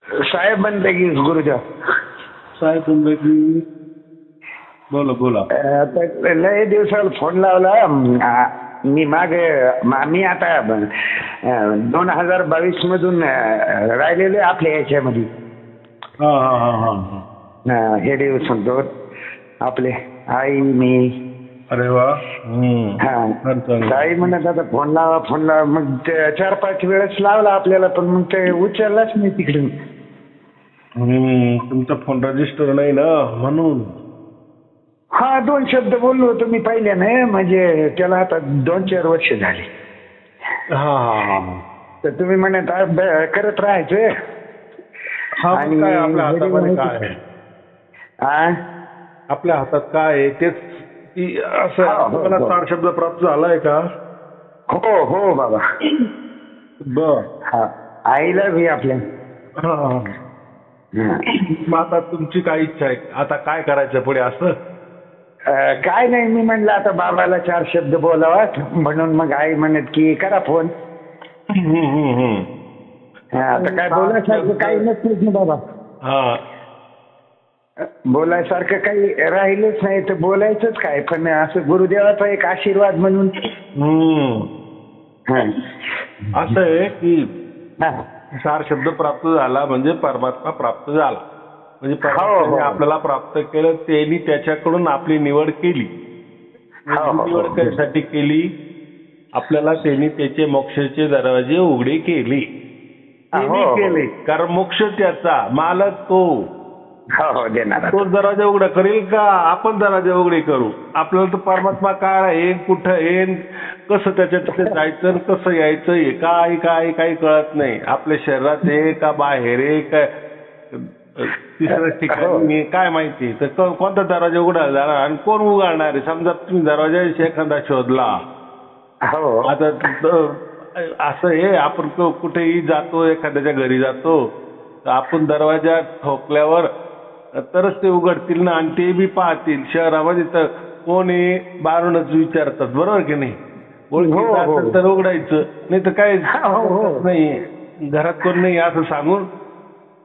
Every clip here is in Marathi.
साहेब म्हणते की गुरुदेव साहेब म्हणलं की बोला बोला. आता लय दिवसाला फोन लावला. मी आता 2022 मधून राहिलेलो आहे आपल्या याच्यामध्ये. हा हा हा हा हे दिवस म्हणतो आपले आई मी. अरे वा. आई म्हणत आता फोन लावा मग 4-5 वेळेस लावला आपल्याला पण मग ते उचललाच नाही तिकडून. तुमचा फोन रजिस्टर नाही ना म्हणून. हा 2 शब्द बोललो होतो मी पहिल्याने म्हणजे त्याला आता 2-4 वर्ष झाली. हा हा हा तर तुम्ही म्हणत करत राहायचं. आणि काय आपल्या हातामध्ये काय आहे? आपल्या हातात काय आहे तेच की असं तुम्हाला 4 शब्द प्राप्त झालाय का? हो हो बाबा. बर. आईला भी आपल्या. मग आता तुमची काय इच्छा आहे आता काय करायचं पुढे असं? काय नाही मी म्हणलं आता बाबाला 4 शब्द बोलावा म्हणून मग आई म्हणत की करा फोन. आता काय बोलायसारखं काही नसतंच ना बाबा. बोलायसारखं काही राहिलंच नाही तर बोलायचंच काय पण असं गुरुदेवाचा एक आशीर्वाद म्हणून. असं आहे की 4 शब्द प्राप्त झाला म्हणजे परमात्मा प्राप्त झाला म्हणजे परमात्म्याने आपल्याला प्राप्त केलं. त्यांनी त्याच्याकडून आपली निवड केली. निवड कशासाठी केली? आपल्याला त्यांनी त्याचे मोक्षाचे दरवाजे उघडे केले. कारण मोक्ष त्याचा मालक तो. तो दरवाजा उघडा करेल का आपण दरवाजा उघडे करू? आपल्याला तर परमात्मा काय येईन कुठं येईन कसं त्याच्यात जायचं कसं यायचं हे काय काय काही कळत नाही. आपल्या शरीरात आहे का बाहेर आहे काय तिसऱ्या ठिकाणी काय माहिती. तर कोणता दरवाजा उघडायला जाणार आणि कोण उघडणार आहे? समजा तुम्ही दरवाजा एखादा शोधला. आता असं आहे आपण कुठेही जातो एखाद्याच्या घरी जातो तर आपण दरवाजा ठोकल्यावर तरच ते उघडतील ना आणि ते बी पाहतील. शहरामध्ये तर कोणी बारूनच विचारतात बरोबर की नाही? ओळखीचं असेल तर उघडायचं नाही तर काय नाही. घरात कोण नाही असं सांगून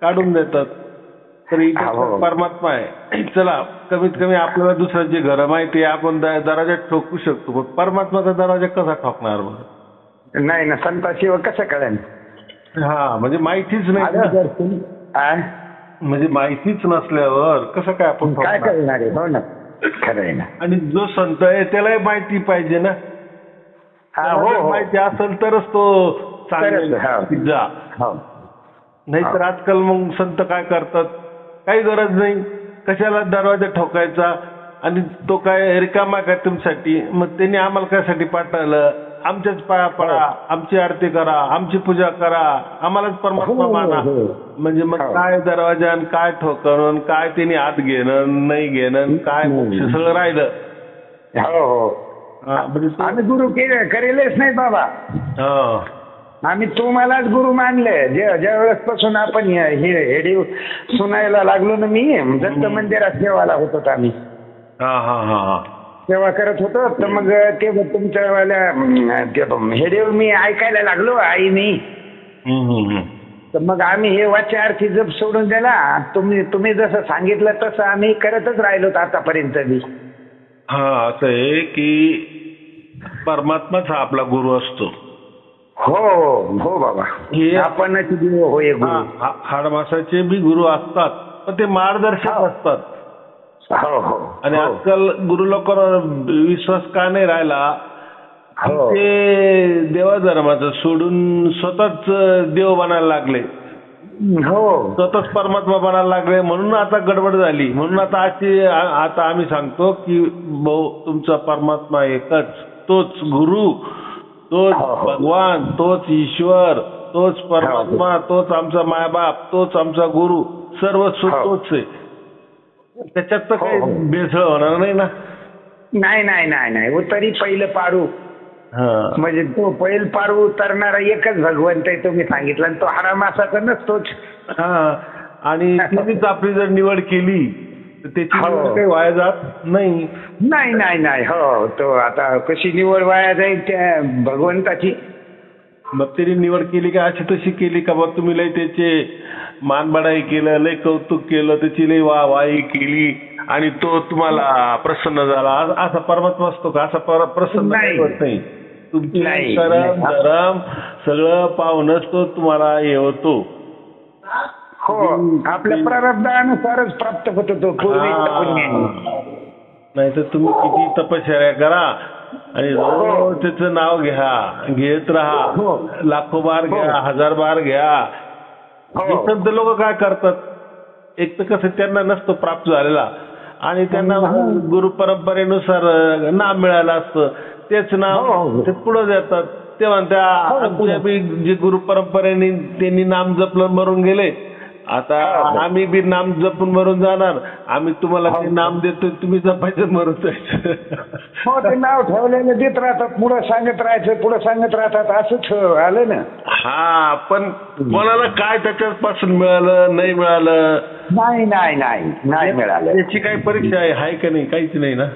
काढून देतात. तर परमात्मा आहे. चला कमीत कमी आपल्याला दुसऱ्याचे घर माहिती आहे आपण दरवाजा ठोकू शकतो पण परमात्माचा दरवाजा कसा ठोकणार? नाही ना संताशिवाय कसं कळेल? म्हणजे माहितीच नाही. म्हणजे माहितीच नसल्यावर कसं काय आपण काय करणार आहे? हो ना खरं आहे ना. आणि जो संत आहे त्यालाही माहिती पाहिजे ना. माहिती असेल तरच तो सांगेल जा. नाहीतर आजकाल मग संत काय करतात काही गरज नाही कशाला दरवाजा ठोकायचा आणि तो काय रिकामा काय तुमच्यासाठी. मग त्यांनी आम्हाला कायसाठी पाठवलं? आमच्याच पाया पडा आमची आरती करा आमची पूजा करा आम्हालाच परमात्मा माना. म्हणजे मग काय दरवाजा आणि काय ठोकणं काय त्यांनी आत घेणं नाही घेणं काय मोक्ष सगळं राहिलं. आम्ही गुरु करेलच नाही बाबा. आम्ही तुम्हालाच गुरु मानले. ज्या वेळेस पासून आपण हे सुनायला लागलो ना मी दत्त मंदिरात सेवाला होतो आम्ही. सेवा करत होतो तर मग ते तुमच्या हेडेव मी ऐकायला लागलो आई मी. तर मग आम्ही हे वाच्यार्थी जप सोडून दिला. तुम्ही जसं सांगितलं तसं आम्ही करतच राहिलो आतापर्यंत बी. असं आहे की परमात्माच हा आपला गुरु असतो. हो हो बाबा. आपण हाडमासाचे बी गुरु असतात पण ते मार्गदर्शक असतात. आणि आजकाल गुरु लोकांवर विश्वास का नाही राहिला? ते देवा धर्माचं सोडून स्वतःच देव बनायला लागले. स्वतःच परमात्मा बनायला लागले म्हणून आता गडबड झाली. म्हणून आता आम्ही सांगतो की भाऊ तुमचा परमात्मा एकच. तोच गुरु तोच भगवान तोच ईश्वर तोच परमात्मा तोच आमचा मायबाप तोच आमचा गुरु सर्वस्व तोच आहे. त्याच्यात तर काही भेसळ होणार नाही ना. नाही तरी पहिलं पारू म्हणजे तो पहिल पारू उतरणारा एकच भगवंत आहे तुम्ही सांगितलं. तो हाडामासाचा नसतोच. आणि तुम्हीच आपली जर निवड केली तर त्याची काही वाया जात नाही. नाही. हो तो आता कशी निवड वाया जाईल त्या भगवंताची. मग तरी निवड केली का अशी तशी केली का बघ तुम्ही लय त्याचे मानबडाई केलं, लय कौतुक केलं, त्याची लय वाहवाही केली आणि तो तुम्हाला प्रसन्न झाला, असा परमात्मा असतो का? असा प्रसन्न होत नाही. तुमची करम धरम सगळं पाहूनच तो तुम्हाला हे होतो. हो, आपल्या प्रारब्धानुसारच प्राप्त होतो तो नाही तर तुम्ही किती तपश्चर्या करा आणि रोज त्याचं नाव घ्या, घेत राहा, लाखो बार घ्या, 1000 बार घ्या. संत लोक काय करतात, एक तर कसं त्यांना नसतो प्राप्त झालेला आणि त्यांना गुरु परंपरेनुसार नाम मिळालं असतं, तेच नाव ते पुढे देतात. ते म्हणतात आमच्या बी जे गुरु परंपरेने त्यांनी नाम जपलं मरून गेले, आता आम्ही बी नाम जपून मरून जाणार, आम्ही तुम्हाला ते नाम देतो, तुम्ही जपायचं मरून जायचं. हो, ते नाव ठेवलेलं देत राहतात, पुढे सांगत राहायचं, पुढे सांगत राहतात, असंच आलं ना. हा, पण कोणाला काय त्याच्यापासून मिळालं नाही मिळालं नाही मिळालं. याची काही परीक्षा आहे का नाही? काहीच नाही ना.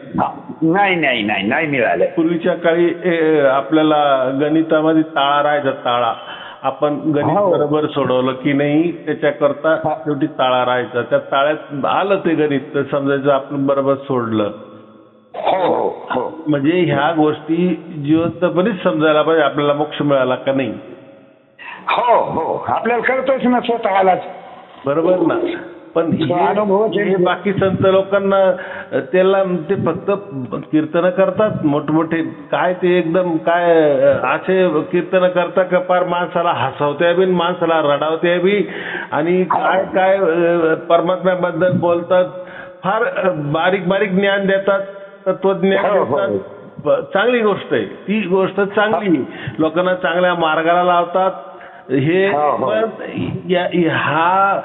नाही मिळालं. पूर्वीच्या काळी आपल्याला गणितामध्ये ताळा राहायचा, ताळा. आपण गणित बरोबर सोडवलं की नाही त्याच्याकरता शेवटी ताळा राहायचा, त्या ताळ्यात आलं ते गणित तर समजायचं आपण बरोबर सोडलं. म्हणजे ह्या गोष्टी जिवंतपणेच समजायला पाहिजे आपल्याला मोक्ष मिळाला का नाही. हो, आपल्याला कळतोच ना स्वतःलाच, बरोबर ना. पण हे बाकी संत लोकांना त्याला ते फक्त कीर्तन करतात मोठमोठे, काय ते एकदम काय असे कीर्तन करतात का पार माणसाला हसवते बी, माणसाला रडावते बी, आणि काय काय परमात्म्याबद्दल बोलतात, फार बारीक बारीक ज्ञान देतात, तत्वज्ञान देतात. चांगली गोष्ट आहे ती, गोष्ट चांगली, लोकांना चांगल्या मार्गाला लावतात. हे हा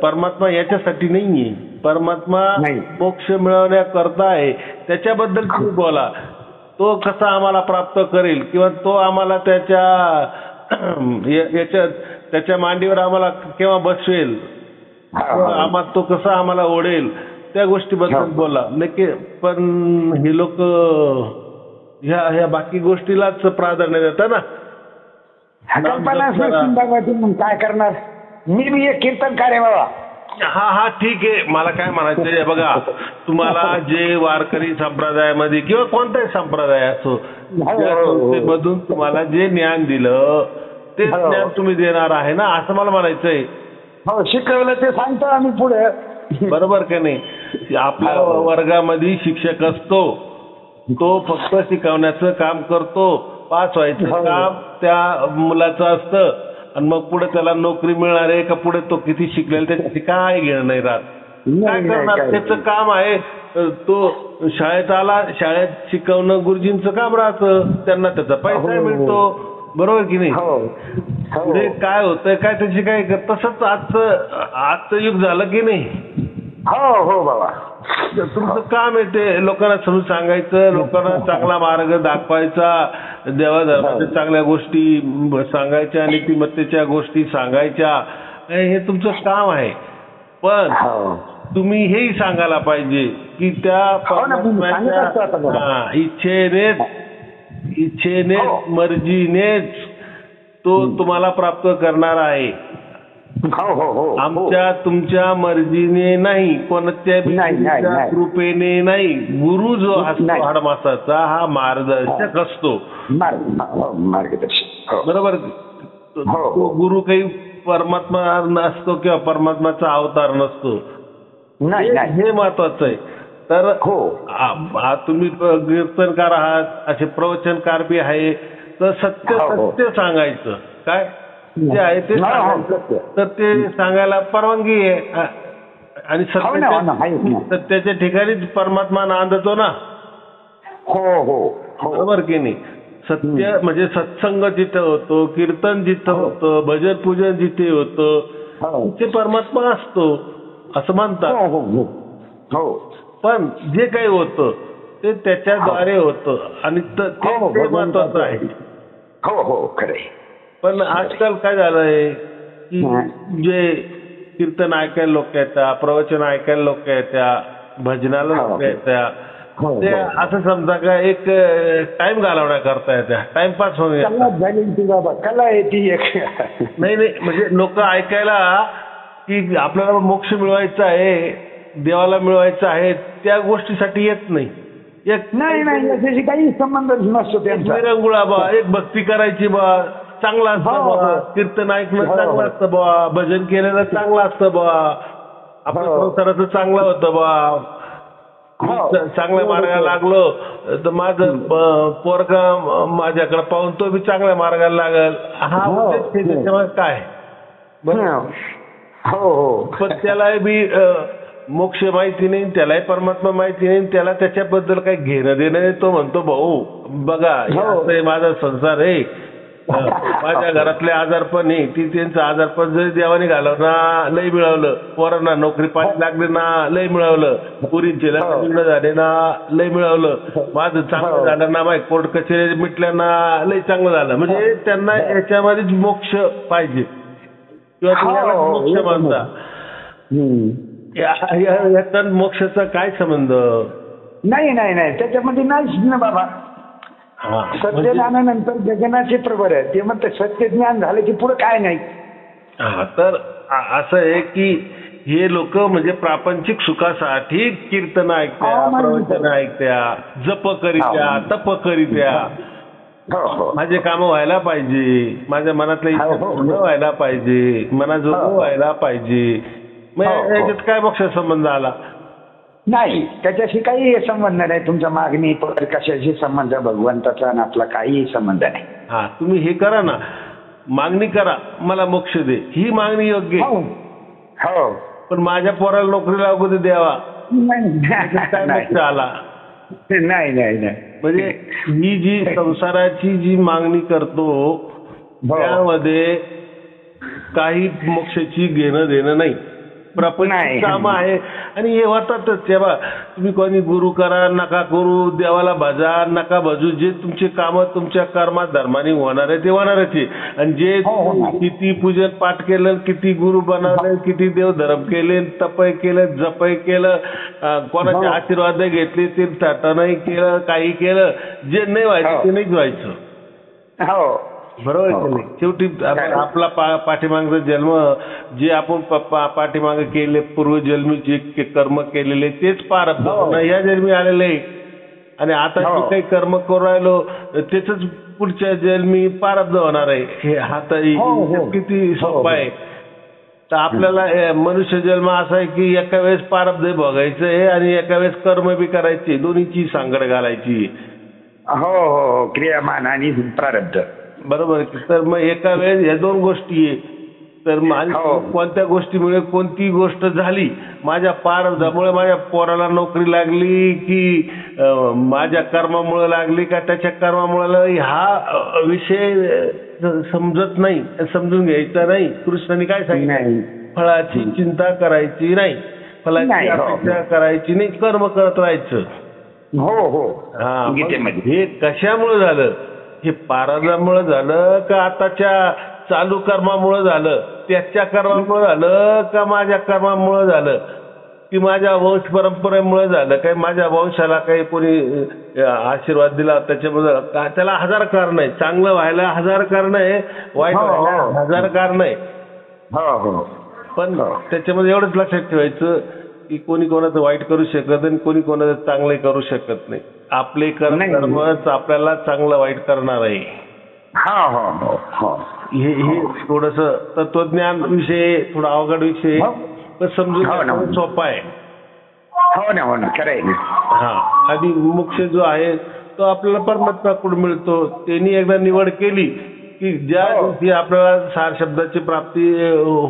परमात्मा याच्यासाठी नाहीये, परमात्मा मोक्ष मिळवण्याकरता आहे. त्याच्याबद्दल तुम्ही बोला, तो कसा आम्हाला प्राप्त करेल किंवा तो आम्हाला त्याच्या मांडीवर आम्हाला केव्हा बसवेल, तो कसा आम्हाला ओढेल, त्या गोष्टीबद्दल बोला. नक्की. पण हे लोक ह्या बाकी गोष्टीलाच प्राधान्य देतात ना. काय करणार, मी बी एक कीर्तनकार आहे बाबा. हा ठीक आहे. मला काय म्हणायचंय बघा, तुम्हाला जे वारकरी संप्रदायामध्ये किंवा कोणताही संप्रदाय असो, त्या संस्थेमधून तुम्हाला जे ज्ञान दिलं ते ज्ञान तुम्ही देणार आहे ना, असं मला म्हणायचंय. हो, शिकवलं ते सांगतो आम्ही पुढे, बरोबर का नाही. आपल्या वर्गामध्ये शिक्षक असतो, तो फक्त शिकवण्याचं काम करतो, पास व्हायचं काम त्या मुलाचं असतं, आणि मग पुढे त्याला नोकरी मिळणार आहे का पुढे तो किती शिकलेला त्याच्याशी काय घेणं नाही राहत. काय करणार, त्याचं काम आहे. तो शाळेत आला, शाळेत शिकवणं गुरुजींचं काम राहतं, त्यांना त्याचा पैसा मिळतो, बरोबर की नाही. पुढे काय होतंय काय त्याची काय, तसंच आजचं युग झालं की नाही. हो बाबा, तुमचं काम आहे ते लोकांना समजून सांगायचं, लोकांना चांगला मार्ग दाखवायचा, देवाधर्माच्या चांगल्या गोष्टी सांगायच्या, नीतिमत्तेच्या गोष्टी सांगायच्या, हे तुमचं काम आहे. पण तुम्ही हेही सांगायला पाहिजे की त्या परमात्म्याच्या इच्छेनेच मर्जीनेच तो तुम्हाला प्राप्त करणार आहे. आमच्या तुमच्या मर्जीने नाही, कोणत्या कृपेने नाही. गुरु जो असतो हाडमासाचा, हा मार्गदर्शक असतो, मार्गदर्शक, बरोबर. तो गुरु काही परमात्मा नसतो किंवा परमात्म्याचा अवतार नसतो, हे महत्वाचं आहे. तर तुम्ही कीर्तनकार आहात, असे प्रवचनकार बी आहे, तर सत्य सांगायचं, काय जे आहे ते सांगायचं, तर ते सांगायला परवानगी आहे. आणि सत्याच्या ठिकाणीच परमात्मा नांदतो ना. बरोबर की नाही. सत्य म्हणजे सत्संग जिथे होतो, कीर्तन जिथं होतं, भजन पूजन जिथे होतं, तिथे परमात्मा असतो असं म्हणतात. पण जे काही होतं ते त्याच्याद्वारे होतं आणि ते महत्वाचं आहे. खरंय. पण आजकाल काय झालंय की जे कीर्तन ऐकायला लोक येतात, प्रवचन ऐकायला लोक येतात, भजनाला लोक येतात, हो, ते हो. असं समजा का एक टाइम घालवण्याकरता येत्या, टाइमपास होण्या कला झाली ती बाबा, कला आहे ती एक. नाही नाही, म्हणजे लोक ऐकायला की आपल्याला मोक्ष मिळवायचा आहे, देवाला मिळवायचं आहे, त्या गोष्टीसाठी येत नाही. एक नाही नाही, याच्याशी काही संबंधच नसतो त्यांचा. विरंगुळा बा, एक भक्ती करायची बा, चांगलं असतं हो, बा, हो. कीर्तन ऐकणं हो, चांगलं हो. असतं बा, भजन केलेलं चांगलं असतं बा, आपलं हो. संसाराचं चांगलं होतं बा, हो. चांगल्या मार्गाला लागलो तर माझं पोरगा माझ्याकडे पाहून तो बी चांगल्या मार्गाला लागल, हा हो. उद्देश आहे. त्याच्यामुळे काय बरं, हो हो. पण त्याला बी मोक्ष माहिती नाही, त्यालाही परमात्मा माहिती नाही, त्याला त्याच्याबद्दल काही घेणं देणं नाही. तो म्हणतो भाऊ बघा, हे हो. असं आहे, माझा संसार आहे, माझ्या घरातले आजारपण आहे, ती त्यांचं आजारपण जरी देवाने घालवलं लय मिळवलं, पोरांना नोकरी पाणी लागली ना लय मिळवलं, पुरींचे लग्न झाले ना लय मिळवलं, माझं चांगलं झालं ना, माझी कोर्ट कचेरी मिटल्या ना लय चांगलं झालं. म्हणजे त्यांना याच्यामध्येच मोक्ष पाहिजे किंवा तुम्हाला मोक्ष मानता. याचा मोक्षाचा काय संबंध? नाही नाही नाही, त्याच्यामध्ये नाहीच ना बाबा. सत्यज्ञानानंतर जगनाचे प्रवर आहे, ते म्हणते सत्यज्ञान झालं की पुढे काय नाही. तर असं आहे की हे लोक म्हणजे प्रापंचिक सुखासाठी कीर्तन ऐकत्या, प्रवचन ऐकत्या, जप करीत्या, तप करीत्या, माझे काम व्हायला पाहिजे, माझ्या मनातल्या इच्छा पूर्ण व्हायला पाहिजे, मनाजोगं व्हायला पाहिजे. मग याच्यात काय मोक्ष संबंध आला? नाही, त्याच्याशी काही संबंध नाही. तुमच्या मागणी पर कशाशी संबंध, भगवंताचा आणि आपला काही संबंध नाही. हा, तुम्ही हे करा ना, मागणी करा, मला मोक्ष दे, ही मागणी योग्य आहे. हो, पण माझ्या पोराला नोकरी लागू दे देवा, काय मोक्ष आला? नाही नाही नाही. म्हणजे ही जी संसाराची जी मागणी करतो त्यामध्ये काही मोक्षाची घेणं देणं नाही. प्रापंचिक काम आहे आणि हे होतातच. तेव्हा तुम्ही कोणी गुरु करा नका करू, देवाला भजा नका भजू, जे तुमचे काम तुमच्या कर्मात धर्माने होणार आहे ते होणारच आहे. आणि जे किती पूजन पाठ केलं, किती गुरु बनवले, किती देव धर्म केले, तपय केलं, जपय केलं, कोणाचे आशीर्वाद घेतले, तीर्थाटनही केलं, काही केलं, जे नाही व्हायचं ते नाहीच व्हायचं. बरोबर आहे. शेवटी आपला पाठीमागचा जन्म, जे आपण पाठीमागे केले पूर्वजन्मी जे कर्म केलेले तेच प्रारब्ध या जन्मी आलेले आहे. आणि आता जे काही कर्म करू राहिलो तेच पुढच्या जन्मी प्रारब्ध होणार आहे. हे हात किती सोपं आहे. तर आपल्याला मनुष्य जन्म असा आहे की एका वेळेस प्रारब्ध भोगायचं आहे आणि एका वेळेस कर्म बी करायचे, दोन्हीची सांगड घालायची. हो हो, क्रियामान आणि प्रारब्ध. बरोबर. तर मग एका वेळेस या दोन गोष्टी आहे. तर कोणत्या गोष्टीमुळे कोणती गोष्ट झाली, माझ्या प्रारब्धामुळे माझ्या पोराला नोकरी लागली की माझ्या कर्मामुळे लागली का त्याच्या कर्मामुळे, हा विषय समजत नाही, समजून घ्यायचा नाही. कृष्णाने काय सांगितलं? फळाची चिंता करायची नाही, फळाची अपेक्षा करायची नाही, कर्म करत राहायचं. हो हो. हा, हे कशामुळे झालं? हे प्रारब्धामुळे झालं का आताच्या चालू कर्मामुळे झालं, त्याच्या कर्मामुळे झालं का माझ्या कर्मामुळे झालं, की माझ्या वंश परंपरेमुळे झालं, काही माझ्या वंशाला काही कोणी आशीर्वाद दिला त्याच्यामुळे? त्याला हजार कारण आहे. चांगलं व्हायला हजार कारण आहे, वाईट व्हायला हजार कारण आहे. पण त्याच्यामध्ये एवढंच लक्षात ठेवायचं की कोणी कोणाचं वाईट करू शकत नाही, कोणी कोणाचं चांगलं करू शकत नाही. आपले कर्मच आपल्याला चांगलं वाईट करणार आहे. हे थोडस तत्वज्ञान विषय थोडा अवघड विषय, पण समजून सोपा आहे. हो ना, हो ना, खरं आहे. हा, आणि मोक्ष जो आहे तो आपल्याला परमात्म्याकडून मिळतो. त्यांनी एकदा निवड केली की ज्या दिवशी आपल्याला 4 शब्दाची प्राप्ती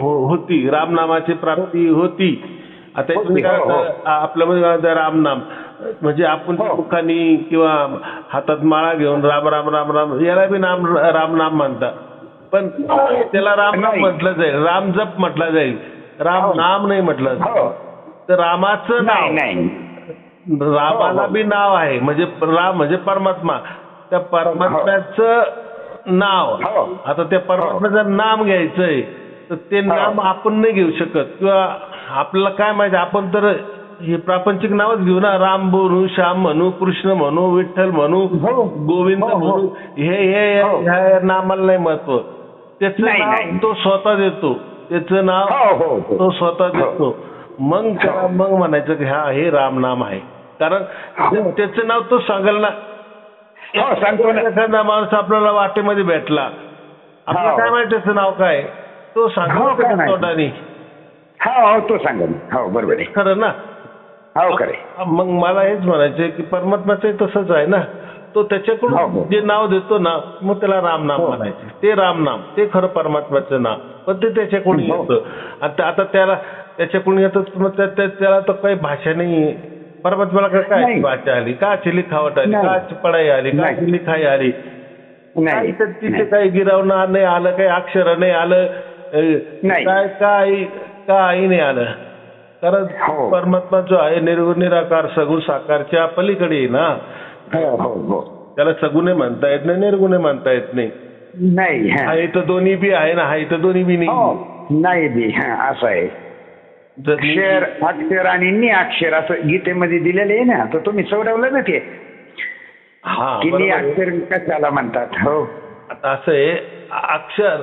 होती, रामनामाची प्राप्ती होती. आता आपल्यामध्ये काय रामनाम म्हणजे आपण मुखानी किंवा हातात माळा घेऊन राम राम राम राम याला बी रामनाम म्हणतात. पण त्याला रामनाम म्हटलं जाईल, राम जप म्हटलं जाईल, राम नाम नाही म्हटलं. तर रामाचं नाव, रामाला बी नाव आहे, म्हणजे राम म्हणजे परमात्मा, त्या परमात्म्याचं नाव. आता त्या परमात्म्याचं नाम घ्यायचंय तर ते नाम आपण नाही घेऊ शकत, किंवा आपल्याला काय माहिती, आपण तर हे प्रापंचिक नावच घेऊ ना, राम म्हणू, श्याम म्हणू, कृष्ण म्हणू, विठ्ठल म्हणू, गोविंद म्हणू, हे ह्या नामाला नाही महत्व. त्याचं नाव तो स्वतः देतो, त्याचं नाव तो स्वतः देतो. मग त्याला मग म्हणायचं की हा हे राम नाम आहे. कारण त्याचं नाव तो सांगेल ना. एखादा माणूस आपल्याला वाटेमध्ये भेटला, आपल्याला काय माहिती त्याचं नाव काय, तो सांगेल तोंडाने. तो सांगेल. हो बरोबर आहे, खरं ना. हो खरं. मग मला हेच म्हणायचं की परमात्माचं तसंच आहे ना. तो त्याच्याकडून जे नाव देतो ना, मग त्याला राम नाम म्हणायचे. ते राम नाम, ते खरं परमात्म्याचं नाव, पण ते त्याच्याकडून येतं. आता त्याला त्याच्याकडून येतं, मग त्याला तर काही भाषा नाही. परमात्म्याला काय भाषा आली, का लिखावट आली, का पढाई आली, का लिखाई आली, तिथे काही गिरवणं नाही आलं, काही अक्षर नाही आलं, काय काही नाही आलं. कारण परमात्मा जो आहे निर्गुण निराकार सगुण साकारच्या पलीकडे आहे ना. त्याला सगुणे म्हणता येत नाही, निर्गुणे म्हणता येत नाही. हा इथं दोन्ही बी आहे ना, हा इथं दोन्ही बी नाही बी. असं आहे. अक्षर अक्षर आणि निअक्षर असं गीतेमध्ये दिलेलं आहे ना, तर तुम्ही सोडवलं ना ते की निअक्षर कशाला म्हणतात. हो आता असं आहे, अक्षर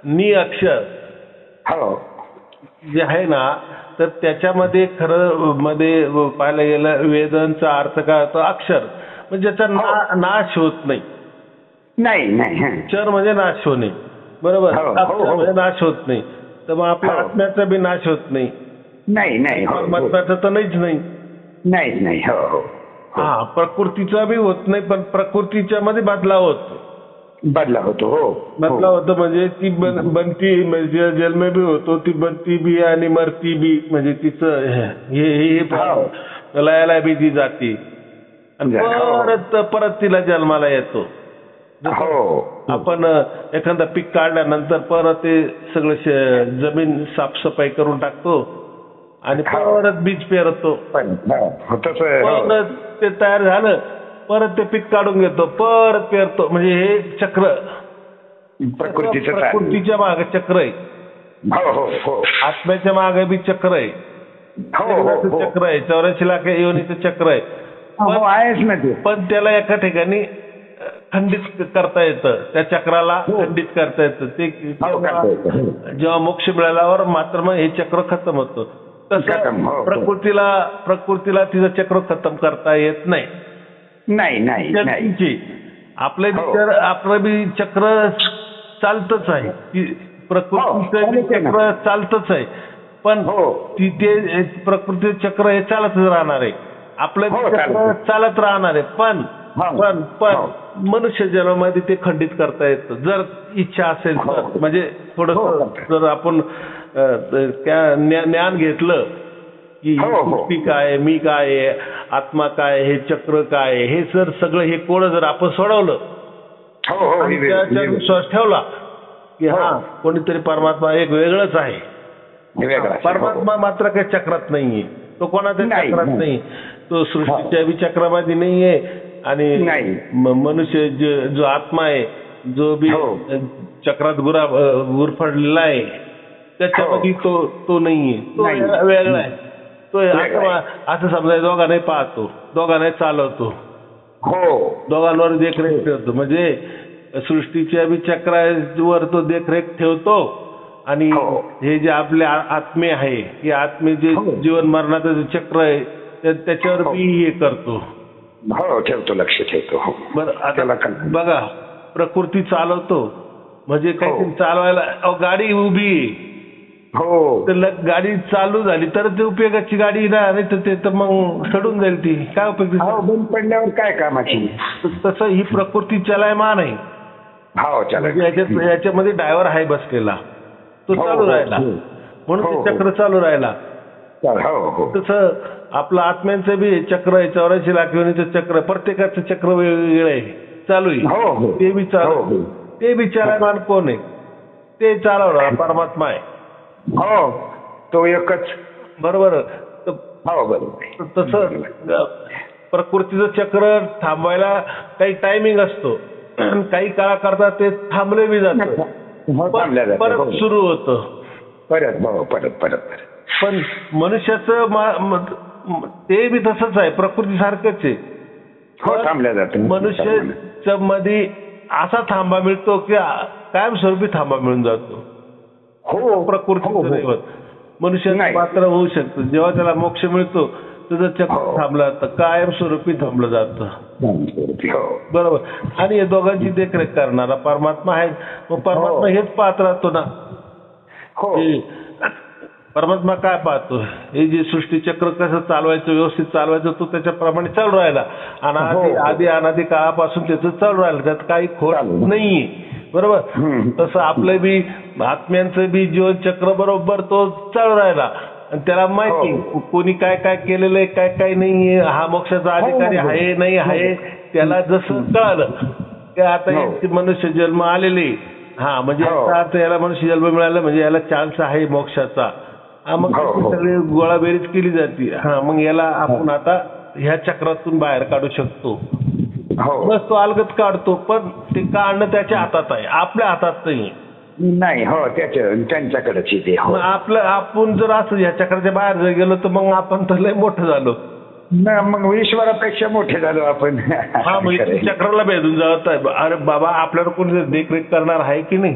निअक्षर जे आहे ना, तर त्याच्यामध्ये खरं मध्ये पाहायला गेलं वेदांचा अर्थ काय होतो, अक्षर म्हणजे ज्याचा नाश होत नाही. अक्षर म्हणजे नाश होणे, बरोबर. अक्षर म्हणजे नाश होत नाही, तर मग आपल्या आत्म्याचा बी नाश होत नाही. परमात्म्याचा तर नाहीच नाही. हा प्रकृतीचा बी होत नाही, पण प्रकृतीच्या मध्ये बदलाव होतो. बदलाव होतो म्हणजे ती बनती, म्हणजे जन्म बी होतो, ती बनती बी आणि मरती बी, म्हणजे तिचं हे लयाला बी ती जाते आणि परत तिला जन्माला येतो. आपण एखादा पीक काढल्यानंतर परत ते सगळं जमीन साफसफाई करून टाकतो आणि परत बीज पेरतो. परत ते तयार झालं, परत ते पीक काढून घेतो, परत पेरतो. म्हणजे हे चक्र प्रकृतीच्या मागे चक्र आहे. आत्म्याच्या मागे बी चक्र आहे, चक्र आहे, 84 लाख योनीचं चक्र आहे. पण त्याला एका ठिकाणी खंडित करता येतं, त्या चक्राला खंडित करता येतं. ते जेव्हा मोक्ष मिळाल्यावर मात्र मग हे चक्र खतम होतं. तसं प्रकृतीला तिचं चक्र खतम करता येत नाही. आपलं बी चक्र चालतच आहे, प्रकृतीचं बी चक्र चालतच आहे, पण तिथे प्रकृतीचं चक्र हे चालतच राहणार आहे, आपलं चक्र चालत राहणार आहे. पण मनुष्य जन्मामध्ये ते खंडित करता येतं जर इच्छा असेल तर. म्हणजे थोडस जर आपण ज्ञान घेतलं की सृष्टी काय, मी काय, आत्मा काय, हे चक्र काय, हे जर सगळं हे कोड जर आपण सोडवलं, त्याच्यावर विश्वास ठेवला की हा कोणीतरी परमात्मा एक वेगळंच आहे. परमात्मा मात्र काही चक्रात नाहीये, तो कोणाच्या चक्रात नाही, तो सृष्टीच्या बी चक्रामध्ये नाहीये. आणि मनुष्य जो आत्मा आहे, जो बी चक्रात गुरफडलेला आहे, त्याच्यामध्ये तो नाहीये, तो वेगळा आहे. तो असं समजायचं, दोघांनाही पाहतो, दोघांनाही चालवतो, दोघांवर देखरेख ठेवतो. म्हणजे सृष्टीच्या बी चक्रावर तो देखरेख ठेवतो. आणि हे जे आपले आत्मे आहे, हे आत्मे जे जीवन मरणाचं जे चक्र आहे, त्याच्यावर बी हे करतो, ठेवतो, लक्ष ठेवतो. बरं, आता बघा, प्रकृती चालवतो म्हणजे काहीतरी चालवायला, गाडी उभी तर गाडी चालू झाली तर ते उपयोगाची गाडी नाही तर मग सडून जाईल, ती काय उपयोग, बंद पडल्यावर काय कामाची. तसं ही प्रकृती चलायमान आहे. याच्यामध्ये ड्रायव्हर आहे बसलेला, तो चालू राहिला म्हणून ते चक्र चालू राहिला. तसं आपलं आत्म्यांचं बी चक्र आहे, 84 लाख योनीचं चक्र, प्रत्येकाचं चक्र वेगवेगळं आहे, चालू आहे. ते बी चालू, ते बी चलायमान कोण आहे, ते चालवणार परमात्मा आहे. तो एकच, बरोबर. तसं प्रकृतीचं चक्र थांबवायला काही टायमिंग असतो, काही काळाकरता ते थांबले बी जातं, परत सुरू होतं, परत. पण मनुष्याचं ते बी तसंच आहे, प्रकृती सारखंच आहे. हो थांबल्या जातं. मनुष्याच्या मध्ये असा थांबा मिळतो की कायमस्वरूपी थांबा मिळून जातो. हो प्रकृतीचं नाही होत. मनुष्याचं पात्र होऊ शकतं. जेव्हा त्याला मोक्ष मिळतो तुझं चक्र थांबलं जातं, कायमस्वरूपी थांबलं जातं. बरोबर. आणि या दोघांची देखरेख करणारा परमात्मा आहे. मग परमात्मा हेच पाहत राहतो ना. परमात्मा काय पाहतो, हे जे सृष्टी चक्र कसं चालवायचं, व्यवस्थित चालवायचं, तो त्याच्याप्रमाणे चालू राहिला. आणि आधी अनादी काळापासून त्याचं चालू राहिलं, त्यात काही खोट नाहीये. बरोबर. तसं आपलं बी आत्म्यांचं बी जीवन चक्र बरोबर तो चालू राहिला. आणि त्याला माहिती कोणी काय काय केलेलं आहे, काय काय नाहीये, हा मोक्षाचा अधिकारी आहे नाही आहे, त्याला जसं कळालं की आता हे मनुष्य जन्म आलेले, हा म्हणजे आता याला मनुष्य जन्म मिळाला म्हणजे याला चान्स आहे मोक्षाचा. मग सगळी गोळाबेरीज केली जाते. हा मग याला आपण आता ह्या चक्रातून बाहेर काढू शकतो. बस तो अलगत काढतो, पण ते काढणं त्याच्या हातात आहे, आपल्या हातात नाही. हो त्यांच्याकडेच येते. आपलं आपण जर असं ह्या चक्राच्या बाहेर जर गेलो तर मग आपण तर लय मोठं झालो ना, मग ईश्वरापेक्षा मोठे झालो आपण. हा म्हणजे चक्राला भेदून जात आहे. अरे बाबा आपल्याला कोणी देखरेख करणार आहे की नाही?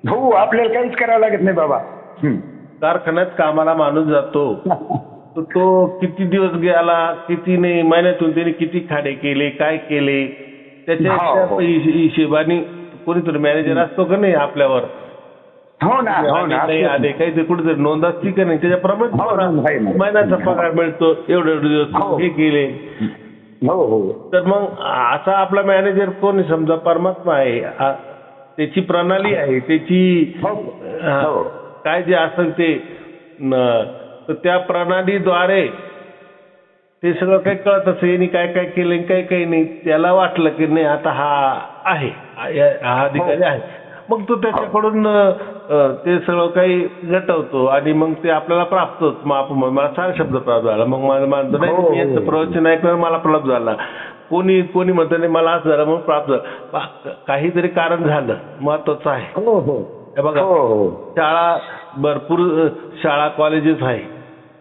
हो आपल्याला काहीच करावं लागत नाही बाबा. कारखान्यात कामाला माणूस जातो, तो किती दिवस गेला किती नाही, महिन्यातून त्याने किती खाडे केले, काय केले, त्याच्या हिशेबाने कोणीतरी मॅनेजर असतो का नाही आपल्यावर. हो ना. आले काही कुठेतरी नोंद असती का नाही, त्याच्याप्रमाणे महिन्याचा पगार मिळतो, एवढे दिवस हे केले. तर मग असा आपला मॅनेजर कोणी समजा परमात्मा आहे, त्याची प्रणाली आहे, त्याची काय जे असेल ते, तर त्या प्रणालीद्वारे ते सगळं काही कळत असेल. यांनी काय काय केलं काही काही नाही, त्याला वाटलं की नाही आता हा आहे, हा अधिकारी आहे, मग तो त्याच्याकडून ते सगळं काही घटवतो आणि मग ते आपल्याला प्राप्त होत. मग आपण मला 4 शब्द प्राप्त झाला, मग मला मानतो नाही यांचं प्रवचन ऐकलं मला प्राप्त झाला, कोणी म्हणतो नाही मला असं झालं म्हणून प्राप्त झालं. काहीतरी कारण झालं, महत्वाचं आहे. बघा शाळा भरपूर शाळा कॉलेजेस आहे,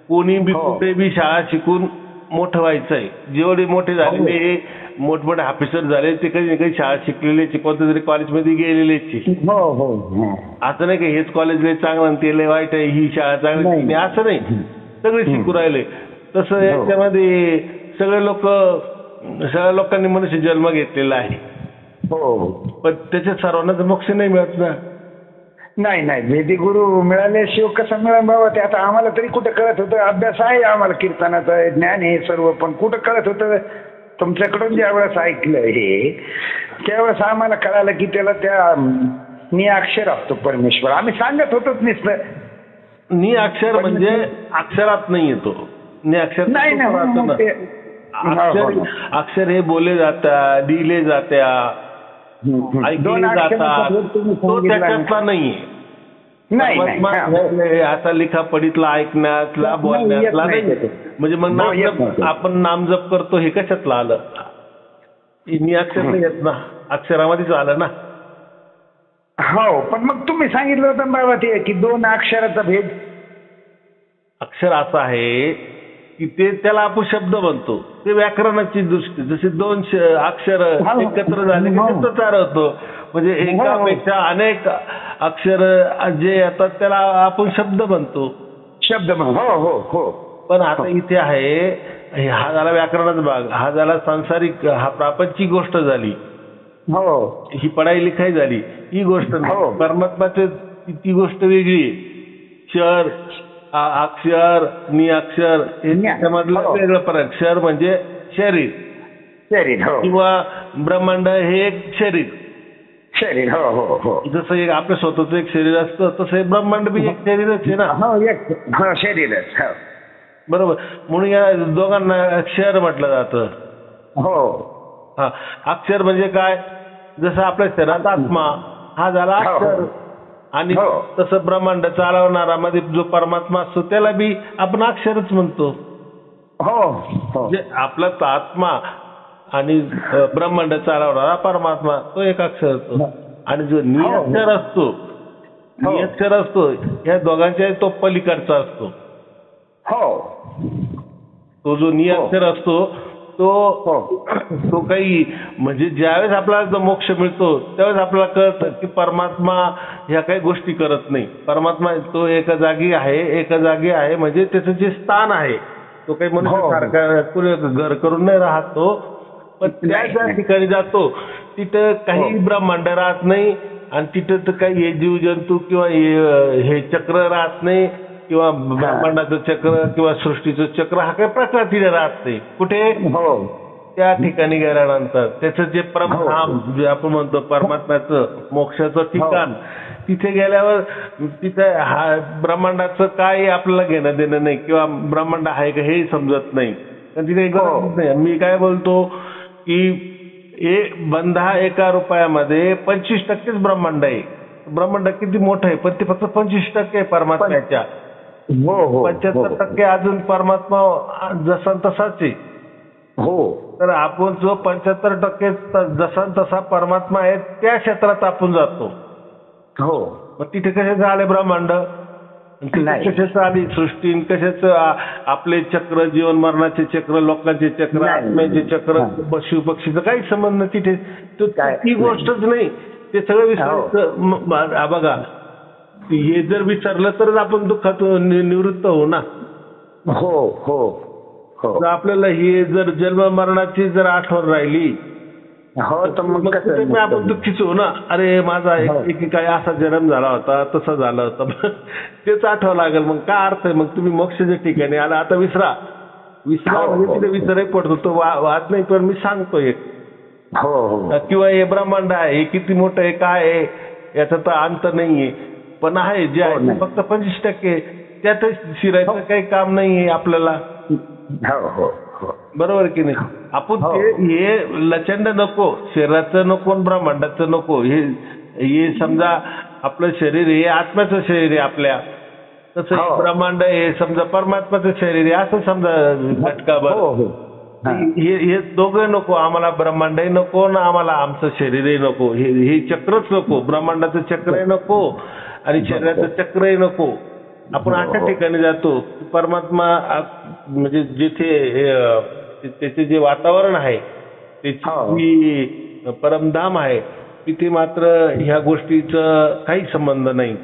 कोणी बी कुठे बी शाळा शिकून मोठं व्हायचं आहे. जेवढे मोठे झालेले मोठमोठे ऑफिसर झाले ते काही काही शाळा शिकलेले, कोणत्या तरी कॉलेजमध्ये गेलेले. असं नाही की हेच कॉलेज चांगलं ते लय वाईट आहे, ही शाळा चांगली, असं नाही. सगळे शिकू राहिले. तसं याच्यामध्ये सगळ्या लोकांनी मनुष्य जन्म घेतलेला आहे, पण त्याच्यात सर्वांना मोक्ष नाही मिळत ना. नाही भेदी गुरु मिळाल्याशिवाय कसं मिळालं बाबा. ते आता आम्हाला तरी कुठं कळत होतं. अभ्यास आहे आम्हाला, कीर्तनाचं ज्ञान हे सर्व, पण कुठं कळत होतं. तुमच्याकडून ज्यावेळेस ऐकलं हे त्यावेळेस आम्हाला कळालं की त्याला त्या निअक्षर असतो परमेश्वर. आम्ही सांगत होतोच नुसतं. निअक्षर म्हणजे अक्षरात नाही येतो. निअक्षर नाही अक्षर हे बोलले जातात, लिहिले जात्या, ऐकले जातात, तो त्याच्यातला नाहीये. असा लिखापडीतला ऐकण्यातला बोलण्यातला नाही. म्हणजे मग आपण नामजप करतो हे कशातलं आलं? निअक्षर नाही येत ना, अक्षरामध्येच आलं ना. हो पण मग तुम्ही सांगितलं होतं बाबा ते की 2 अक्षराचा भेद. अक्षर असं आहे की ते त्याला आपण शब्द म्हणतो, ते व्याकरणाची दृष्टी. जसे 2 अक्षर एकत्र झाले की शब्द तयार होतो. म्हणजे एकापेक्षा अनेक अक्षर जे येतात त्याला आपण शब्द म्हणतो. पण आता इथे आहे, हा झाला व्याकरणाचा भाग, हा झाला सांसारिक, हा प्रापंचिक गोष्ट झाली. ही पढाई लिखाई झाली, ही गोष्ट नाही. परमात्माची ती गोष्ट वेगळी आहे. अक्षर निअक्षर हे त्याच्यामधलं वेगळं फरक. क्षर म्हणजे शरीर किंवा ब्रह्मांड हे एक शरीर. जसं एक आपलं स्वतःच एक शरीर असतं तसं ब्रह्मांड बी एक शरीरच आहे ना. शरीरच बरोबर. म्हणून या दोघांना अक्षर म्हटलं जातं. हा अक्षर म्हणजे काय? जसं आपल्या शरीरात आत्मा हा झाला अक्षर, आणि तसं ब्रह्मांड चालवणारा मध्ये जो परमात्मा असतो त्याला बी आपण अक्षरच म्हणतो. म्हणजे आपला आत्मा आणि ब्रह्मांड चालवणारा परमात्मा तो एक अक्षर असतो. आणि जो निअक्षर असतो या दोघांच्या तो पलीकडचा असतो. तो जो निअक्षर असतो तो काही म्हणजे ज्यावेळेस आपल्याला जो मोक्ष मिळतो त्यावेळेस आपल्याला कळतं की परमात्मा ह्या काही गोष्टी करत नाही. परमात्मा तो एका जागी आहे म्हणजे त्याचं जे स्थान आहे तो काही मनुष्यासारखा कुणी घर करून नाही राहत तो, पण त्या ठिकाणी जातो तिथं काही ब्रह्मांड राहत नाही आणि तिथं तर काही हे जीवजंतू किंवा हे चक्र राहत नाही किंवा ब्रह्मांडाचं चक्र किंवा सृष्टीचं चक्र हा काही प्रकार तिथे राहत नाही. कुठे त्या ठिकाणी गेल्यानंतर त्याचं जे परमधाम जे आपण म्हणतो परमात्म्याचं मोक्षाचं ठिकाण तिथे गेल्यावर तिथे हा ब्रह्मांडाचं काय आपल्याला घेणं देणं नाही किंवा ब्रह्मांड आहे का हेही समजत नाही. कारण तिथे गरज नाही. मी काय बोलतो की बंधा एका रुपयामध्ये 25% ब्रह्मांड आहे. ब्रह्मांड किती मोठं आहे पण ते फक्त 25% आहे परमात्म्याच्या. 75% अजून परमात्मा जसा तसाच आहे. तर आपण जो 75% जसा तसा परमात्मा आहे त्या क्षेत्रात आपण जातो. मग तिथे कसे झाले ब्रह्मांड, कशाच आली सृष्टी, कशाच आपले चक्र, जीवन मरणाचे चक्र, लोकांचे चक्र, आत्म्याचे चक्र, पशु पक्षीचं काही संबंध तिथे. ती गोष्टच नाही. ते सगळं विसरायचं. बघा हे जर विचारलं तरच आपण दुःखातून निवृत्त होऊ ना. आपल्याला ही जर जन्म मरणाची जर आठवण राहिली तर मग आपण दुःखीच होऊ ना. अरे माझा एक काय असा जन्म झाला होता तसा झाला होता तेच आठवावं लागेल. मग काय अर्थ आहे. मग तुम्ही मोक्षाच्या ठिकाणी आला आता विसरा म्हणजे तिथे विसरही पडतो. तो वाद नाही पण मी सांगतो एक किंवा हे ब्रह्मांड आहे हे किती मोठं आहे काय आहे याचा तर अंत नाहीये. पण आहे जे आहे फक्त 25% त्यात शिरायचं काही काम नाहीये आपल्याला. बरोबर की नाही. आपण हे लचंड नको, शरीराचं नको ब्रह्मांडाचं नको. हे समजा आपलं शरीर हे आत्म्याचं शरीर आहे आपल्या, तसं ब्रह्मांड हे समजा परमात्म्याचं शरीर आहे असं समजा घटकाभर. हे दोघं नको आम्हाला. ब्रह्मांडही नको ना आम्हाला आमचं शरीरही नको. हे चक्रच नको. ब्रह्मांडाचं चक्रही नको आणि शरीराचं चक्रही नको. आपण अशा ठिकाणी जातो परमात्मा म्हणजे जिथे त्याचे जे वातावरण आहे त्याची परमधाम आहे तिथे मात्र ह्या गोष्टीचा काही संबंध नाही.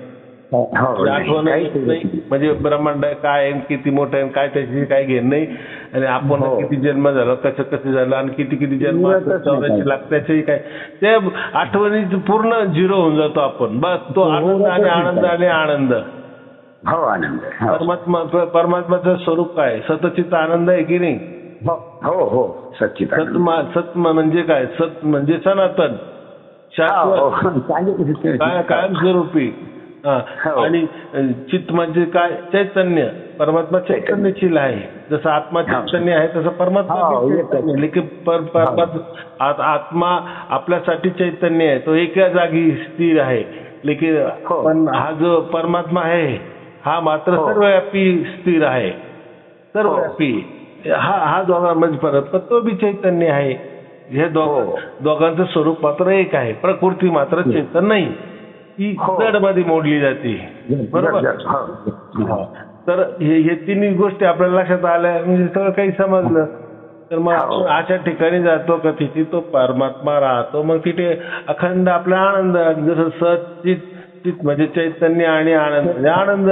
आठवण नाही म्हणजे ब्रह्मांड काय किती मोठं आहे काय त्याची काही घेणं नाही. आणि आपण किती जन्म झाला कसं झालं आणि किती जन्म 84 लाख त्याच्याही काय ते आठवणी पूर्ण झिरो होऊन जातो आपण. बस तो आनंद आणि आनंद आणि आनंद. परमात्माचं स्वरूप काय सतचित आनंद आहे की नाही. सत म्हणजे काय. सत म्हणजे सनातन शाश्वत कायमस्वरूपी. आणि चित्त म्हणजे काय चैतन्य. परमात्मा चैतन्यशील आहे. जसं आत्मा चैतन्य आहे तसं परमात्मा लेकिन आत्मा आपल्यासाठी चैतन्य आहे तो एका जागी स्थिर आहे. लेकिन पण हा जो परमात्मा आहे हा मात्र सर्वव्यापी स्थिर आहे. सर्वव्यापी हा दोघांमध्ये फरक पण तो बी चैतन्य आहे. हे दोघांचं स्वरूप मात्र एक आहे. प्रकृती मात्र चैतन्य नाही. ही जड मध्ये मोडली जाते. बरोबर. तर हे तिन्ही गोष्टी आपल्याला लक्षात आल्या म्हणजे सगळं काही समजलं. तर मग आपण अशा ठिकाणी जातो का तिथे तो परमात्मा राहतो. मग तिथे अखंड आपला आनंद जसं सचित म्हणजे चैतन्य आणि आनंद म्हणजे आनंद.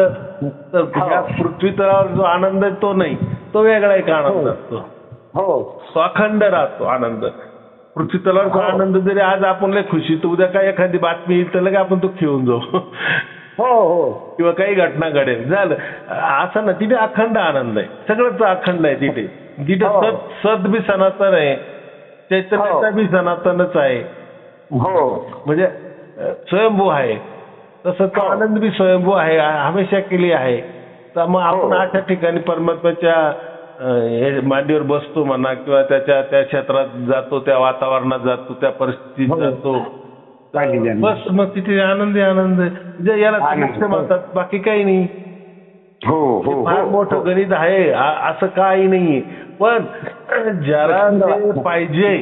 तर ह्या पृथ्वी तलावर जो आनंद आहे तो नाही. तो वेगळा एक आनंद असतो. तो अखंड राहतो आनंद. पृथ्वी तलावरचा आनंद जरी आज आपण लय खुशी तर उद्या काय एखादी बातमी येईल तर लगे आपण दुःखी होऊन जाऊ. किंवा काही घटना घडेल झालं असं ना. तिथे अखंड आनंद आहे. सगळंच अखंड आहे तिथे. जिथे सत बी सनातन आहे चैतन्याचा बी सनातनच आहे. म्हणजे स्वयंभू आहे. तसं तो आनंद बी स्वयंभू आहे हमेशा केली आहे. तर मग आपण अशा ठिकाणी परमात्म्याच्या मांडीवर बसतो म्हणा किंवा त्या क्षेत्रात जातो त्या वातावरणात जातो त्या परिस्थितीत जातो. बस मग तिथे आनंद म्हणजे याला म्हणतात बाकी काही नाही. फार मोठं गणित आहे असं काही नाहीये. पण ज्याला ते पाहिजे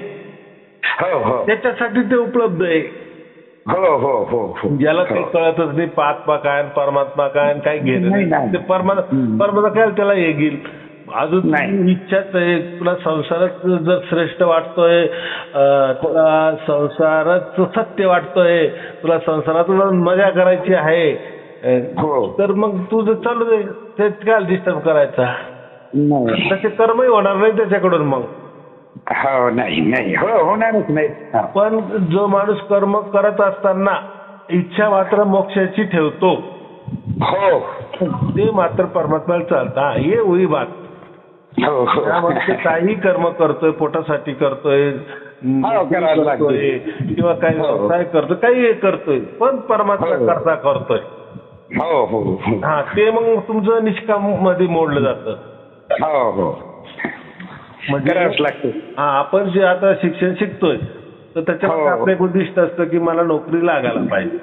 त्याच्यासाठी ते उपलब्ध आहे. ज्याला काही कळतच नाही आत्मा काय परमात्मा काय काही घेणं नाही. परमात्मा काय त्याला हे घेईल. अजून नाही. इच्छाच आहे, तुला संसारच जर श्रेष्ठ वाटतोय, तुला संसारच सत्य वाटतोय, तुला संसारातून मजा करायची आहे, हो. तर मग तुझं चालू दे, ते काय डिस्टर्ब करायचा. नाही. तसे कर्मही होणार नाही त्याच्याकडून मग. हो नाही नाही हो होणारच नाही. पण जो माणूस कर्म करत असताना इच्छा मात्र मोक्षाची ठेवतो, हो ते मात्र परमात्म्याला चालतं. हे हुई बात. हो हो. त्यामध्ये ते काही कर्म करतोय, पोटासाठी करतोय, करायला लागतोय. किंवा काही व्यवसाय करतोय, काही करतोय, पण परमात्मा करता करतोय. हो हो. हा, ते मग तुमचं निष्काम मध्ये मोडलं जातं. हो हो. म्हणजे करावंच लागतं. हा, आपण जे आता शिक्षण शिकतोय तर त्याच्यामध्ये आपलं एक उद्दिष्ट असतं की मला नोकरी लागायला पाहिजे.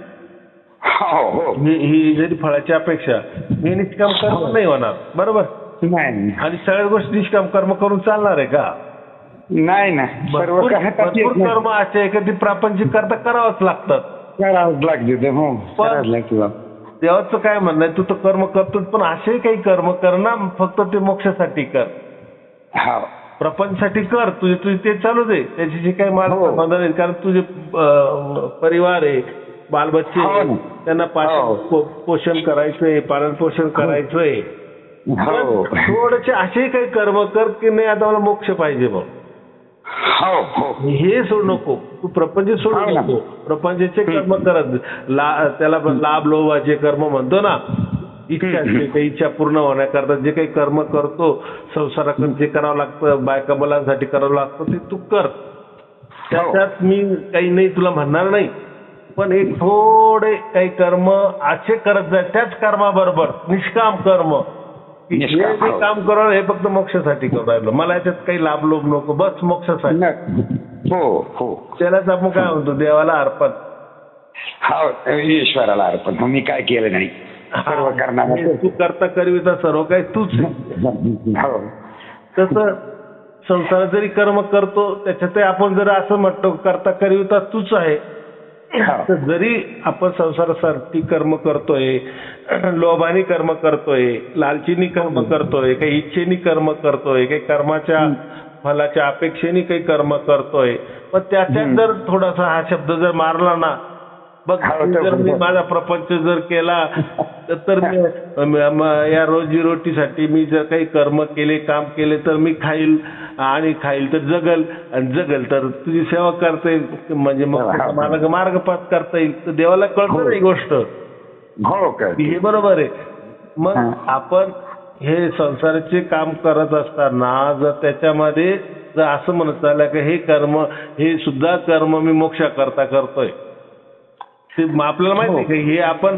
हो हो. ही जरी फळाची अपेक्षा, हे निष्काम कर्म नाही होणार, बरोबर. नाही आणि सगळ्या गोष्टी निष्काम कर्म करून चालणार आहे का? नाही ना. भरपूर कर्म असे आहे की ती प्रापंचिक करता करावंच लागतात. करावंच लागते. हो करावंच लागते. देवाचं काय म्हणणं आहे, तू तर कर्म करतोस पण असे काही कर्म कर ना, फक्त ते मोक्षासाठी कर. हा, प्रपंचसाठी कर, तुझे ते चालू दे, त्याची जे काही मला संबंध नाही. कारण तुझे परिवार आहे, बालबच्चे, त्यांना पोषण करायचंय, पालन पोषण करायचंय. थोडेसे असे काही कर्म कर की नाही आता मला मोक्ष पाहिजे मग. हे सोडू नको, तू प्रपंच सोडू नको. प्रपंचाचे कर्म करत, त्याला लाभ लोभाचे कर्म म्हणतो ना. इच्छा काही इच्छा पूर्ण होण्याकरता जे काही कर्म करतो, संसाराकडे जे करावं लागतं, बायका मुलांसाठी करावं लागतं, ते तू कर. त्याच्यात मी काही नाही तुला म्हणणार नाही, पण एक थोडे काही कर्म असे करत जाय त्याच कर्माबरोबर, निष्काम कर्म. हे जे काम करू हे फक्त मोक्षासाठी करू राहिलो, मला याच्यात काही लाभ लोभ नको, बस मोक्षासाठी. हो हो. त्यालाच आपण काय म्हणतो, देवाला अर्पण. हो, ईश्वराला अर्पण. मी काय केलं नाही, सर्व करणार. तू करता करविता सर्व काही तूच. तसं संसारात जरी कर्म करतो त्याच्यात आपण जर असं म्हणतो करता करविता तूच आहे, तर जरी आपण संसारासाठी कर्म करतोय, लोभाने कर्म करतोय, लालचीनी कर्म करतोय, काही इच्छेनी कर्म करतोय, काही कर्माच्या फलाच्या अपेक्षेने काही कर्म करतोय, पण त्याच्यात जर थोडासा हा शब्द जर मारला ना, बघ जर मी माझा प्रपंच जर केला तर या रोजीरोटीसाठी मी जर काही कर्म केले, काम केले, तर मी खाईल आणि खाईल तर जगल, आणि जगल तर तुझी सेवा करता येईल, म्हणजे मग मार्गपात करता येईल. तर देवाला कळतं ही गोष्ट. हे बरोबर आहे. मग आपण हे संसाराचे काम करत असताना जर त्याच्यामध्ये जर असं म्हणत चाललं की हे कर्म, हे सुद्धा कर्म मी मोक्षा करता करतोय, ते आपल्याला माहिती आहे की हे आपण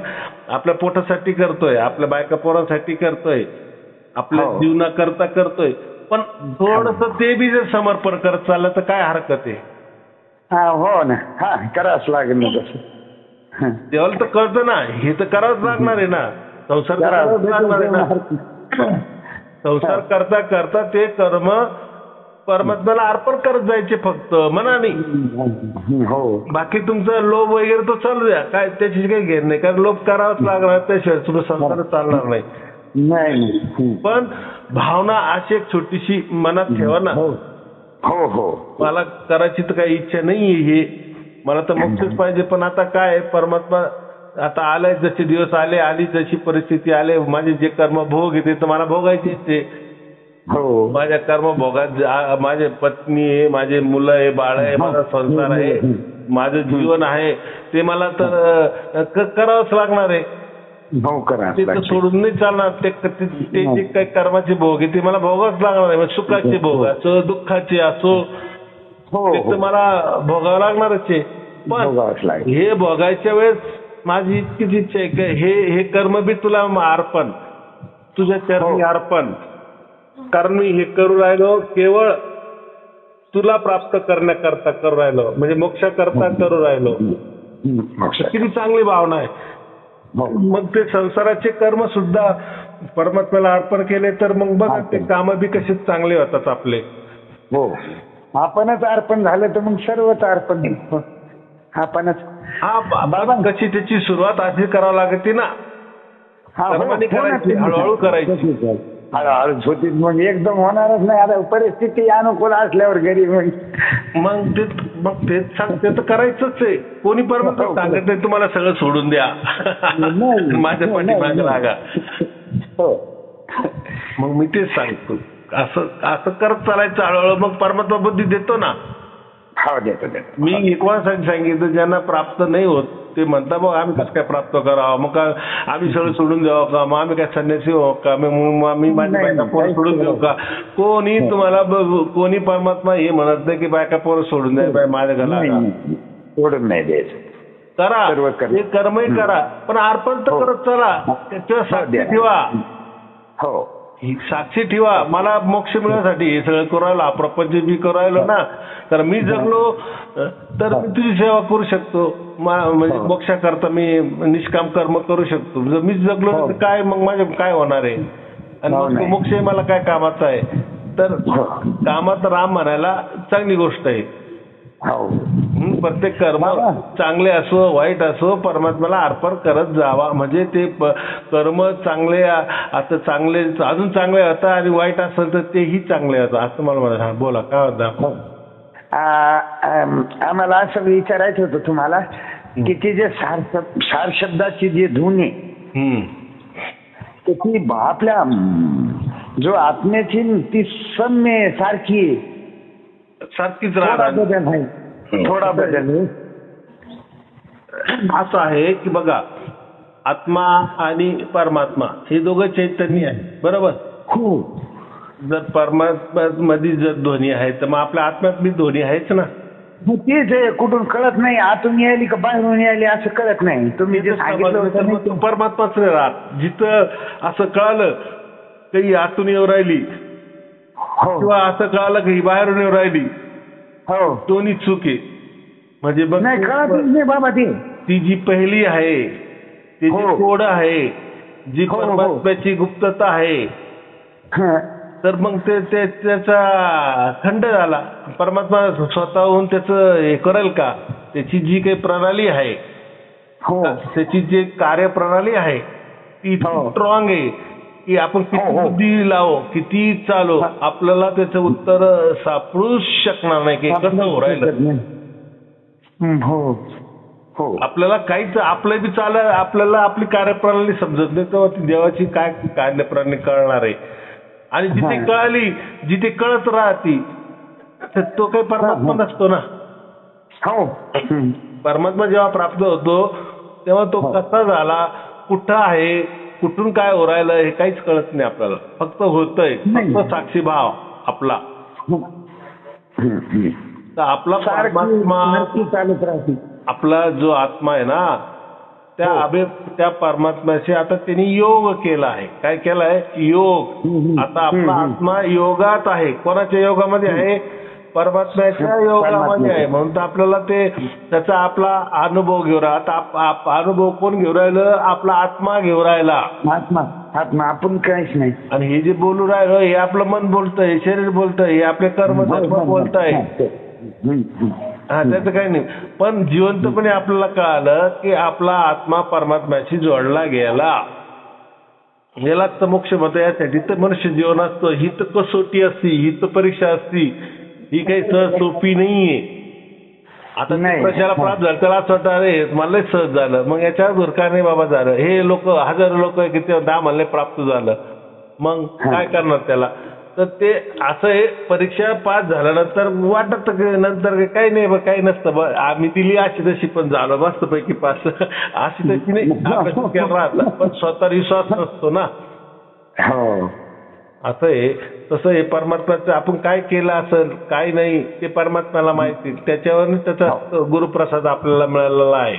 आपल्या पोटासाठी करतोय, आपल्या बायका पोरांसाठी करतोय, आपल्या जीवनाकरता करतोय, पण थोडंसं ते बी जर समर्पण करत चाललं तर काय हरकत आहे. हो ना. करावंच लागेल ना तसं. देवाला तर कळतं ना, हे तर करावंच लागणार आहे ना, संसार करावाच लागणार आहे ना. संसार करता करता ते कर्म परमात्म्याला अर्पण करत जायचे फक्त मनाने. बाकी तुमचा लोभ वगैरे तो चालू द्या, काय त्याची काही घेण नाही, कारण लोभ करावाच लागणार, त्याशिवाय तुझं संसार चालणार नाही. पण भावना अशी एक छोटीशी मनात ठेवा ना, मला करायची तर काही इच्छा नाहीये, हे मला तर मोक्षच पाहिजे, पण आता काय परमात्मा आता आलाय, जसे दिवस आले, आली जशी परिस्थिती आले, माझे जे कर्म भोग येते तर मला भोगायचे ते. माझ्या कर्म भोगात माझे पत्नी आहे, माझे मुलं आहे, बाळ आहे, माझा संसार आहे, माझं जीवन आहे, ते मला तर करावंच लागणार आहे. ते तर सोडून नाही चालणार. ते जे काही कर्माचे भोग आहे ते मला भोगावंच लागणार आहे. सुखाचे भोग असो, दुःखाचे असो, ते तर मला भोगावं लागणारच आहे. पण हे भोगायच्या वेळेस माझी इतकीच इच्छा आहे की हे कर्म बी तुला अर्पण, तुझ्या चरणी अर्पण, कारण मी हे करू राहिलो केवळ तुला प्राप्त करण्याकरता करू राहिलो, म्हणजे मोक्षाकरता करू राहिलो. किती चांगली भावना आहे. मग ते संसाराचे कर्म सुद्धा परमात्म्याला अर्पण केले तर मग बघा ते काम बी कसे चांगले होतात आपले. आपणच अर्पण झालं तर मग सर्वच अर्पण आपणच. बाबा कशी त्याची सुरुवात अशी करावी लागते ना, कर्माने करायची, हळूहळू करायची. हळूहळूच होती मग एकदम होणारच नाही. आता परिस्थिती अनुकूल असल्यावर घरी मग तेच सांगते तर करायचंच आहे. कोणी परत सांगत नाही तुम्हाला सगळं सोडून द्या माझ्या पाठीमागे लागा. मग मी तेच सांगतो असं असं करत चालायचं हळूहळू. मग परमात्मा बुद्धी देतो ना. मी एकवासाठी सांगितलं ज्यांना प्राप्त नाही होत ते म्हणता मग आम्ही कसं काय प्राप्त करावं, मग काय आम्ही सगळं सोडून द्यावं का, मग आम्ही काय संन्यासी हो का, मी माझ्या बायका पोरं सोडून देऊ का. कोणी तुम्हाला कोणी परमात्मा हे म्हणत नाही की बायका पोरं सोडून द्या बाय माझ्या घराला सोडून नाही द्यायचं. करा हे कर्मही करा पण अर्पण तर करत चला. त्याच्या साक्षी ठेवा. हो साक्षी ठेवा मला मोक्ष मिळण्यासाठी हे सगळं करायला प्रपंच मी करायला ना. तर मी जगलो तर मी तुझी सेवा करू शकतो. म्हणजे मोक्षाकरता मी निष्काम कर्म करू शकतो. जर मी जगलो तर काय मग माझ्या काय होणार आहे. आणि मग मोक्ष मला काय कामाचा आहे. तर कामात राम म्हणायला चांगली गोष्ट आहे. प्रत्येक कर्म चांगले असो वाईट असो परमात्म्याला अर्पण करत जावा. म्हणजे ते कर्म चांगले आता चांगले अजून चांगले होतात आणि वाईट असेल तर तेही चांगले होतात असं मला म्हणा. बोला काय होतं. आम्हाला असं विचारायचं होतं तुम्हाला की ती जे सार शब्दाची जी धून आहे ती आपल्या जो आत्म्याची ती सम्य सारखी सारखीच राहणार. थोडा बदल असं आहे की बघा आत्मा आणि परमात्मा हे दोघं चैतन्य आहे बरोबर. जर परमात्मा मध्ये जर ध्वनी आहे तर मग आपल्या आत्म्यात बी ध्वनी आहेच ना. तेच आहे कुठून कळत नाही आतून यायली का बाहेरून यायली असं कळत नाही. तुम्ही जे सांगितलं परमात्माच नाही राहत. जिथं असं कळालं काही आतून येऊ राहिली किंवा असं कळालं की बाहेरून येऊ राहिली दोन्ही चूक आहे. म्हणजे बघ नाही बाबा ती जी पहिली आहे ती जी कोड आहे जी परमात्म्याची गुप्तता आहे तर मग ते त्याचा खंड झाला. परमात्मा स्वतःहून त्याचं हे करेल का. त्याची जी काही प्रणाली आहे त्याची जी कार्यप्रणाली आहे ती स्ट्रॉंग आहे की आपण किती बुद्धी लावो किती चालू आपल्याला त्याचं उत्तर सापडूच शकणार नाही की कसं हो राहिलं. आपल्याला काहीच आपलं बी आपल्याला आपली कार्यप्रणाली समजत नाही तेव्हा ती देवाची काय कार्यप्रणाली कळणार आहे. आणि जिथे कळाली जिथे कळत राहती तर तो काही परमात्मा नसतो ना. परमात्मा जेव्हा प्राप्त होतो तेव्हा तो कसा झाला कुठं आहे कुठून काय ओरायला हे काहीच कळत नाही आपल्याला. फक्त होतंय फक्त साक्षी भाव आपला. तर आपला परमात्मा आपला जो आत्मा आहे ना त्या परमात्म्याशी आता त्यांनी योग केला आहे. काय केलाय योग. आता आपला आत्मा योगात आहे. कोणाच्या योगामध्ये आहे परमात्म्याच्या योगामध्ये आहे. म्हणून तर आपल्याला ते त्याचा आपला अनुभव घेऊ राहिला. आता अनुभव कोण घेऊ राहिलं आपला आत्मा घेऊ राहिला. आत्मा आपण काहीच नाही. आणि हे जे बोलू राहिलं हे आपलं मन बोलतंय शरीर बोलतंय हे आपले कर्म बोलतंय. त्याचं काही नाही. पण जिवंतपणे आपल्याला कळालं की आपला आत्मा परमात्म्याशी जोडला गेला. यालाच तर मोक्ष म्हणतो. यासाठी तर मनुष्य जीवन असतं. ही तर कसोटी असती ही तर परीक्षा असती. ही काही सहज सोपी नाहीये. आता कशाला प्राप्त झालं त्याला असं वाटतं अरे मला सहज झालं मग याच्यावर भुरका नाही बाबा झालं. हे लोक हजारो लोक किती दहा मला प्राप्त झालं मग काय करणार त्याला. तर ते असं आहे परीक्षा पास झाल्यानंतर वाटत नंतर काही नाही काही नसतं आम्ही दिली अशी तशी पण झालं मस्तपैकी पास अशी तशी नाही अभ्यास केला राहता पण स्वतः विश्वास नसतो ना. असं आहे तसं हे परमात्म्याचं आपण काय केलं असेल काय नाही ते परमात्म्याला माहिती. त्याच्यावर त्याचा गुरुप्रसाद आपल्याला मिळालेला आहे.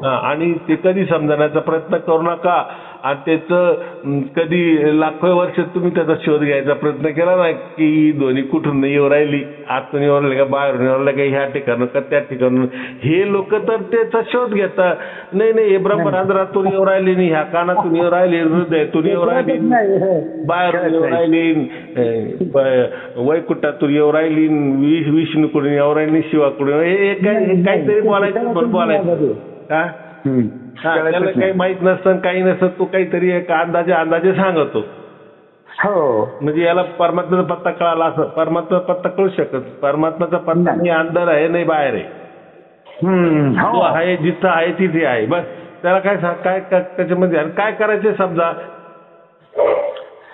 आणि ते कधी समजण्याचा प्रयत्न करू नका. आणि त्याचं कधी लाखो वर्ष तुम्ही त्याचा शोध घ्यायचा प्रयत्न केला ना की दोन्ही कुठून येऊ राहिली आतून येऊ राहिली का बाहेरून येऊ राहिली का ह्या ठिकाणं का त्या ठिकाणून. हे लोक तर त्याचा शोध घेतात. नाही हे ब्रह्मरंध्रातून येऊ राहिली नाही ह्या कानातून येऊ राहिली हृदयातून येऊ राहिली बाहेरून येऊ राहिली वैकुंठातून येऊ राहिली विष्णूकडून येऊ राहिली शिवाकडून हे काहीतरी बोलायचं बोलायचं का त्याला काही माहित नसतं काही नसतं, तो काहीतरी एक अंदाजे सांगतो. हो म्हणजे याला परमात्म्याचा पत्ता कळाला असं. परमात्म्याचा पत्ता कळू शकत. परमात्म्याचा पत्ता नाही अंदर आहे नाही बाहेर आहे. जो आहे जिथं आहे तिथे आहे बस. त्याला काय त्याच्यामध्ये काय करायचे समजा.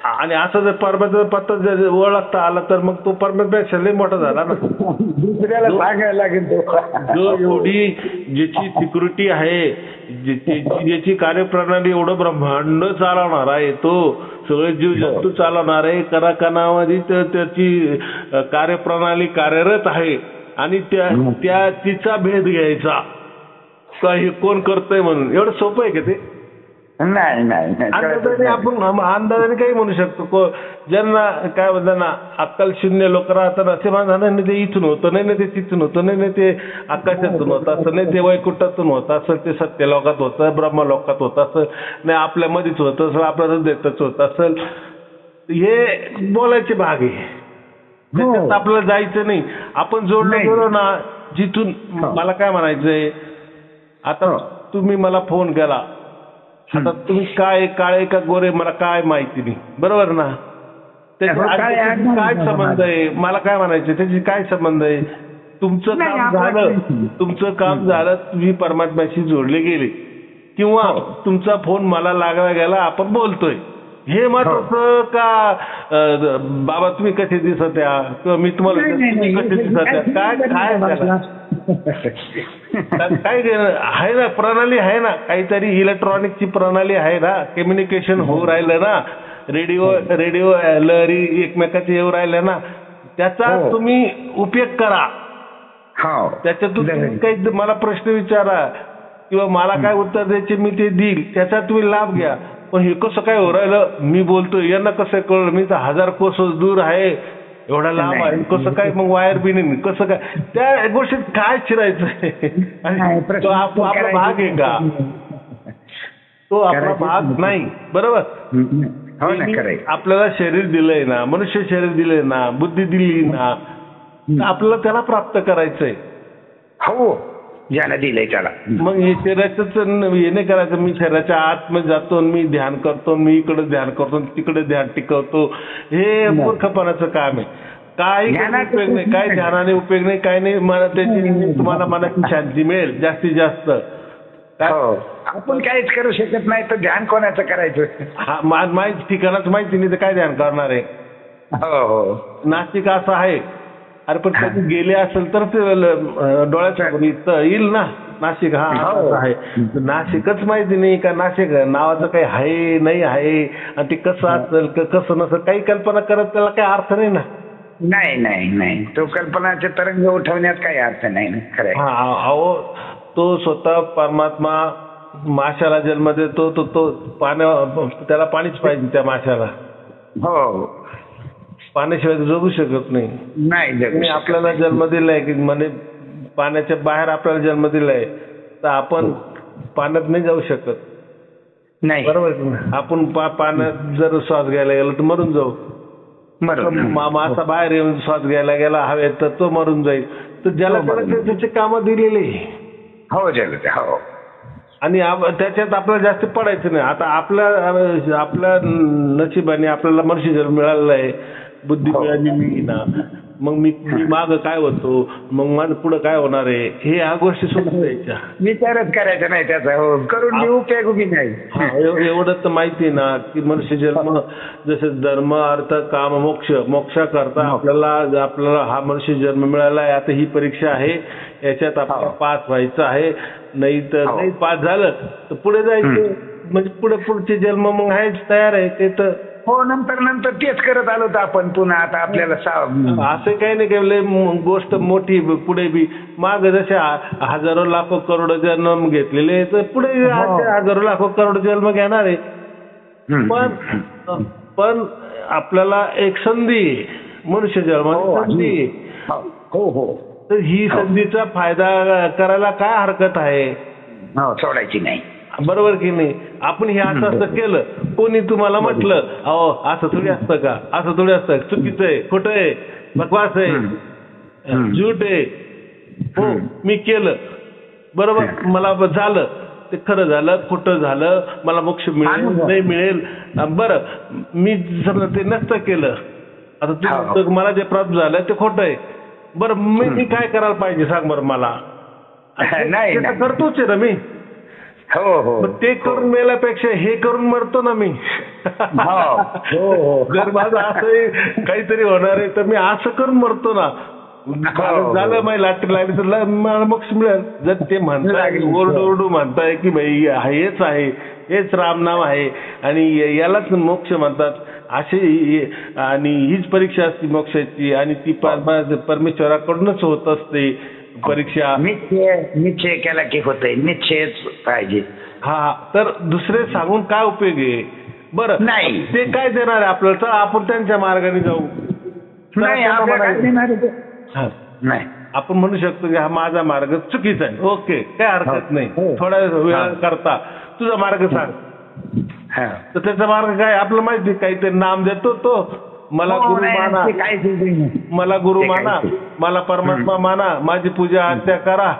आणि असं जर परमात्म्याचा पत्ता जर ओळखता आला तर मग तो परमात्म्यापेक्षा लय मोठा झाला ना. दुसऱ्याला सांगायला लागेल जो एवढी ज्याची सिक्युरिटी आहे, ज्याची कार्यप्रणाली एवढं ब्रह्मांड चालवणार आहे, तो सगळे जीव जंतू चालवणार आहे, कणाकणामध्ये त्याची कार्यप्रणाली कार्यरत आहे. आणि तिचा भेद घ्यायचा काही कोण करतोय म्हणून एवढं सोपं आहे का ते? नाही अंदाजाने आपण अंदाजाने काही म्हणू शकतो. ज्यांना काय म्हणतात ना अक्कल शून्य लोक राहतात असे माझा नाही ते इथून होतं, नाही ते तिथून होतं, नाही ते आकाशातून होतं असं, नाही ते वैकुंठातून होतं असं, ते सत्यलोकात होतं, ब्रह्मलोकात होतं असं, नाही आपल्या मध्येच होतं असं, आपल्या हृदयातच होत असेल. हे बोलायचे भाग आहे. त्याच्यात आपल्याला जायचं नाही. आपण जोडलं गेलो ना जिथून. मला काय म्हणायचंय, आता तुम्ही मला फोन केला, आता तुम्ही काय काळे का गोरे मला काय माहिती नाही, बरोबर ना. त्याची काय संबंध आहे, मला काय म्हणायचं त्याची काय संबंध आहे. तुमचं काम झालं, तुम्ही परमात्म्याशी जोडले गेले, किंवा तुमचा फोन मला लागला गेला, आपण बोलतोय. हे महत्वाचं का बाबा तुम्ही कसे दिसत या, किंवा मी तुम्हाला कसे दिसत या, काय काय आहे ना प्रणाली आहे ना, काहीतरी इलेक्ट्रॉनिकची प्रणाली आहे ना, कम्युनिकेशन होऊ राहिलं ना, रेडिओ लहरी एकमेकाचे येऊ राहिल्या ना, त्याचा तुम्ही उपयोग करा. त्याच्यातून तुम्ही काही मला प्रश्न विचारा किंवा मला काय उत्तर द्यायचे मी ते देईल, त्याचा तुम्ही लाभ घ्या. पण हे कसं काय हो राहिलं, मी बोलतोय यांना कसं कळलं, मी तर 1000 कोस दूर आहे, एवढा लांब आहे, कसं काय मग वायर बी नाही, कसं काय त्या गोष्टीत काय चिरायचं. तो आपला भाग आहे का? तो आपला भाग नाही. बरोबर. आपल्याला शरीर दिलंय ना, मनुष्य शरीर दिलंय ना, बुद्धी दिली ना, आपल्याला त्याला प्राप्त करायचंय. हो ज्याला दिलंय त्याला. मग हे शरीराच हे नाही करायचं. मी शरीराच्या आतमध्ये जातो, मी ध्यान करतो, मी इकडे ध्यान करतो, तिकडे ध्यान टिकवतो, हे मूर्खपणाचं काम आहे. काही उपयोग नाही, काही ध्यानाने उपयोग नाही, काही नाही. मला त्याची तुम्हाला मनाची शांती मिळेल जास्तीत जास्त. आपण काहीच करू शकत नाही तर ध्यान कोणाचं करायचं. माहिती ठिकाणाच माहिती नाही तर काय ध्यान करणार आहे. नास्तिक असं आहे. अरे पण कधी गेले असेल तर ते डोळ्याच्या येईल ना नाशिक. असं आहे. नाशिकच माहिती नाही का, नाशिक नावाचं काही आहे नाही आहे, आणि ते कसं असेल कसं नसेल काही कल्पना करत त्याला काही अर्थ नाही ना. नाही तो कल्पनाचे तरंग उठवण्यात काही अर्थ नाही. खरं. अहो तो स्वतः परमात्मा माशाला जन्म देतो, तो त्याला पाणीच पाहिजे त्या माशाला. हो पाण्याशिवाय जगू शकत नाही. आपल्याला जन्म दिलाय की म्हणजे पाण्याच्या बाहेर आपल्याला जन्म दिलाय तर आपण पाण्यात नाही जाऊ शकत. नाही बरोबर. आपण पाण्यात जर श्वास घ्यायला गेलो तर मरून जाऊ. मासा बाहेर येऊन श्वास घ्यायला गेला हवेत तर तो मरून जाईल. तर ज्याला त्याचे कामं दिलेले. हो हो. आणि त्याच्यात आपल्याला जास्त पडायचं नाही. आता आपल्या नशिबाने आपल्याला मनुष्य जन्म मिळालेला आहे, बुद्धी मिळाली मी ना, मग मी माग काय होतो, मग माझं पुढे काय होणार आहे, हे ह्या गोष्टी सोडून द्यायच्या. विचारच करायचा नाही त्याचा. करून उपयोग नाही. एवढं तर माहिती ना की मनुष्य जन्म जसं धर्म अर्थ काम मोक्ष करता आपल्याला हा मनुष्य जन्म मिळाला आहे. आता ही परीक्षा आहे, याच्यात आपल्याला पास व्हायचं आहे. नाही तर नाही पास झालं तर पुढे जायचं. म्हणजे पुढचे जन्म मग आहेच तयार आहे ते. तर हो नंतर तेच करत आलो तर आपण पुन्हा आता आपल्याला असं काही नाही केले गोष्ट मोठी. पुढे बी माग जसे हजारो लाखो करोड जन्म घेतलेले तर पुढे हजारो लाखो करोड जन्म घेणार आहे. पण आपल्याला एक संधी मनुष्य जन्माची संधी. हो. तर ही संधीचा फायदा करायला काय हरकत आहे. सोडायची नाही. बरोबर की नाही. आपण हे असं केलं, कोणी तुम्हाला म्हटलं अहो असं थोडी असतं का, असं थोडी असतं, चुकीचं आहे, खोटं आहे, बकवास आहे, झूट आहे. हो मी केलं बरोबर, मला झालं, ते खरं झालं खोटं झालं, मला मोक्ष मिळेल नाही मिळेल, बरं मी समजा ते नसतं केलं, आता तू मला जे प्राप्त झालं ते खोटं आहे, बरं मी काय करायला पाहिजे सांग बरं मला. नाही करतोच आहे ना मी. हो हो ते करून मेल्यापेक्षा हे करून मरतो ना मी. जर माझं असं काहीतरी होणार आहे तर मी असं करून मरतो ना. झालं माझी लाटरी लागली तर मला मोक्ष मिळेल. जर ते म्हणताय ओरडू म्हणताय की भाई हेच आहे, हेच रामनाम आहे आणि यालाच मोक्ष म्हणतात अशी, आणि हीच परीक्षा असते मोक्षाची आणि ती परमेश्वराकडूनच होत असते परीक्षा. निश्चय केला की होतंय, निश्चयच पाहिजे. हा तर दुसरे सांगून काय उपयोग आहे. बरं नाही ते काय देणार आहे आपल्याला, तर आपण त्यांच्या मार्गाने जाऊ. नाही आपण म्हणू शकतो की हा माझा मार्ग चुकीचा आहे, ओके काय हरकत नाही, थोडा वेळ करता तुझा मार्ग सांग. तर त्याचा मार्ग काय आपल्याला माहिती, काहीतरी नाम देतो तो, मला गुरु माना, मला गुरु माना, मला परमात्मा माना, माझी पूजा आज्ञा करा,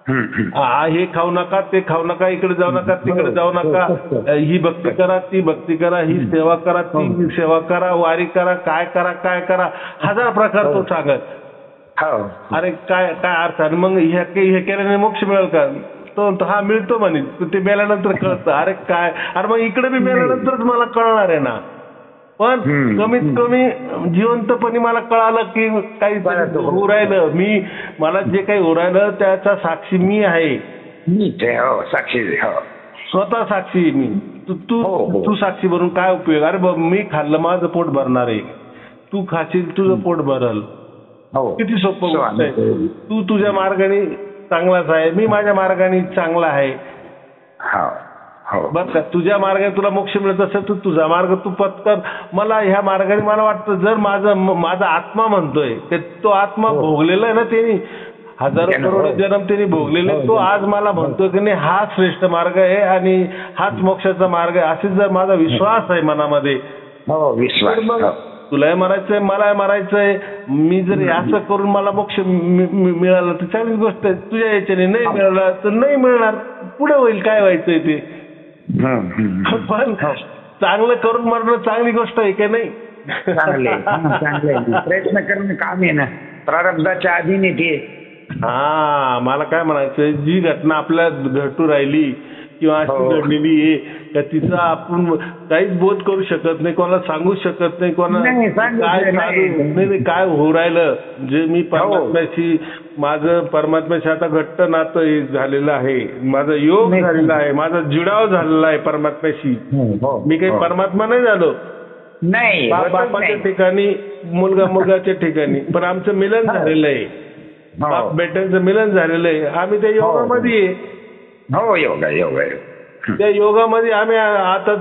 हे खाऊ नका ते खाऊ नका, इकडे जाऊ नका तिकडे जाऊ नका, ही भक्ती करा ती भक्ती करा, ही सेवा करा ती सेवा करा, वारी करा, काय करा काय करा, हजार प्रकार तो सांगत. अरे काय काय अर्थ. आणि मग हे केल्याने मोक्ष मिळेल का, तो हा मिळतो म्हणे, ते मेल्यानंतर कळतं. अरे काय, अरे मग इकडे मी मेल्यानंतरच मला कळणार आहे ना. पण कमीत कमी जिवंतपणी मला कळालं की काही होऊ राहिलं, मी मला जे काही होऊ राहिलं त्याचा साक्षी मी आहे, साक्षी स्वतः साक्षी मी. तू साक्षी बनून काय उपयोग. अरे मी खाल्लं माझं पोट भरणार आहे, तू खाशील तुझं पोट भरल. किती सोपं गोष्ट आहे. तू तुझ्या मार्गाने चांगलाच आहे, मी माझ्या मार्गाने चांगला आहे. बरं का, तुझ्या मार्गाने तुला मोक्ष मिळत असेल तर तुझा मार्ग तू पत्कर. मला ह्या मार्गाने मला वाटतं जर माझा आत्मा म्हणतोय, तो आत्मा भोगलेला आहे ना त्यांनी, हजारो करोड जन्म त्यांनी भोगलेले, तो आज मला म्हणतो की नाही हा श्रेष्ठ मार्ग आहे आणि हाच मोक्षाचा मार्ग आहे. असे जर माझा विश्वास आहे मनामध्ये, तुलाही मरायचंय मलाही मरायचंय, मी जर असं करून मला मोक्ष मिळाला तर चांगलीच गोष्ट आहे. तुझ्या याच्याने नाही मिळाला तर नाही मिळणार, पुढे होईल काय व्हायचंय ते. पण चांगलं करून मरणं चांगली गोष्ट आहे का नाही. प्रयत्न करणं काम आहे ना, प्रारब्धाच्या अधीन ते. मला काय म्हणायचं, जी घटना आपल्या घटू राहिली किंवा अशी घडलेली आहे का तिचा आपण काहीच बोध करू शकत नाही, कोणाला सांगू शकत नाही, कोणाला काय काय होऊ राहिलं. जे मी परमात्म्याशी, माझं परमात्म्याशी आता घट्ट नातं झालेलं आहे, माझा योग झालेला आहे, माझा जुडाव झालेला आहे परमात्म्याशी. मी काही परमात्मा नाही झालो, नाही बापाच्या ठिकाणी, मुलगाच्या ठिकाणी, पण आमचं मिलन झालेलं आहे, बाप बेट्यांचं मिलन झालेलं आहे. आम्ही त्या योगामध्ये आहे. त्या योगामध्ये आम्ही आता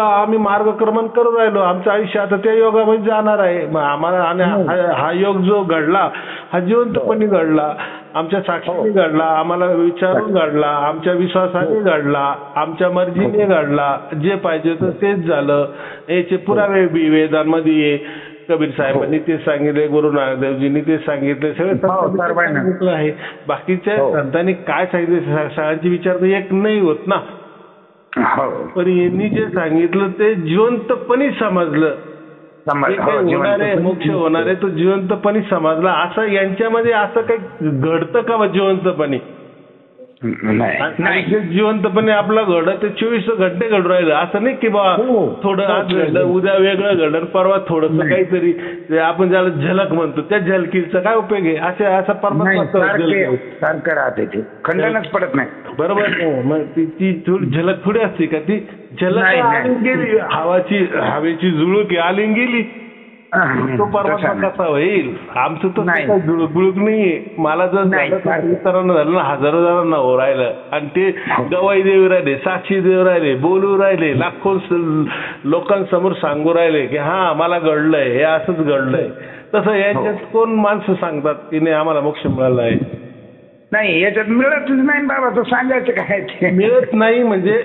आम्ही मार्गक्रमण करू राहिलो. आमचं आयुष्य आता त्या योगामध्ये जाणार आहे. आम्हाला हा योग जो घडला हा जिवंतपणे घडला, आमच्या साक्षीने घडला, आम्हाला विचारून घडला, आमच्या विश्वासाने घडला, आमच्या मर्जीने घडला. जे पाहिजे तर तेच झालं. याचे पुरावे वेदांमध्ये कबीर साहेबांनी ते सांगितले, गुरु नानक देवजींनी ते सांगितले, सगळं आहे. बाकीच्या संतांनी काय सांगितले सगळ्यांचे विचार तर एक नाही होत ना. पण यांनी जे सांगितलं ते जिवंतपणे समजलं. होणार आहे मोक्ष होणार आहे तो जिवंतपणे समजला. असं यांच्यामध्ये असं काही घडतं का जिवंतपणे? नाही, जिवंतपणे आपलं घडत ते 24 घंटे घडू राहिलं. असं नाही की बा थोडं आज घडलं उद्या वेगळं घडलं परवा थोडस काहीतरी आपण ज्याला झलक म्हणतो त्या झलकीचा काय उपयोग आहे? असं परमात्मा सारखं राहते ते, खंडनच पडत नाही. बरोबर. मग ती थोडी झलक थोडी असते का? ती झलक आली गेली, हवेची झुळूक आली गेली, तो परमात्मा कसा होईल? आमचं तर जुळूक नाहीये. मला जर इतरांना झालं ना, हजारो जणांना हो राहिलं आणि ते गवाई देऊ राहिले, साक्षी देऊ राहिले, बोलू राहिले, लाखो लोकांसमोर सांगू राहिले की हा मला घडलंय, हे असंच घडलंय. तसं याच्यात कोण माणसं सांगतात की नाही आम्हाला मोक्ष मिळाला आहे? नाही, याच्यात मिळतच नाही बाबा. तो सांगायचं काय ते मिळत नाही म्हणजे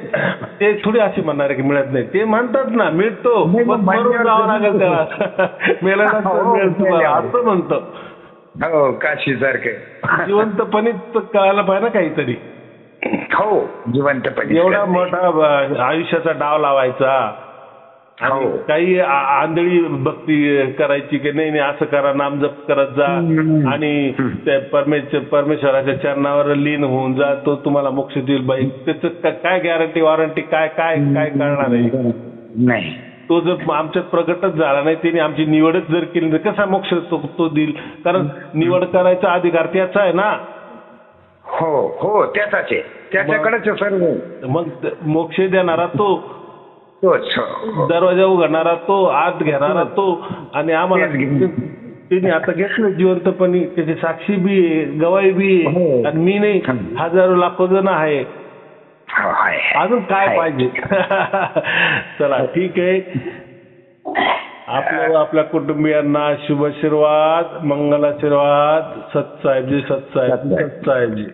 ते थोडी अशी म्हणणार की मिळत नाही. ते म्हणतात ना मिळतो, मरून जावं लागेल त्याला, मेल्यानंतर मिळतो असं म्हणतो. काशी सारखं जिवंतपणे कळायला पाहिजे ना काहीतरी. हो जिवंतपणे एवढा मोठा आयुष्याचा डाव लावायचा आणि हो. काही आंधळी भक्ती करायची की नाही नाही असं करा, नामजप करत जा आणि त्या परमेश्वराच्या चरणावर लीन होऊन जा, तो तुम्हाला मोक्ष देईल. बाई त्याचं काय गॅरंटी वॉरंटी काय काय काय करणार आहे? नाही. तो जर आमच्यात प्रगटच झाला नाही, त्याने आमची निवडच जर केली तर कसा मोक्ष तो देईल? कारण निवड करायचा अधिकार त्याचा आहे ना. हो हो त्याचाच आहे, त्याच्याकडेच सर्व. मग मोक्ष देणारा तो, तोच. हो. दरवाजा उघडणारा तो, आत घेणारा तो. आणि आम्हाला तिने आता घेतलं जिवंतपणी, त्याची साक्षी बी आहे, गवाही बी आहे. आणि मी नाही, हजारो लाखो जण आहे. अजून काय पाहिजे? चला ठीक आहे. आपल्या कुटुंबियांना शुभ आशीर्वाद, मंगल आशीर्वाद. सत साहेबजी, सत साहेबजी.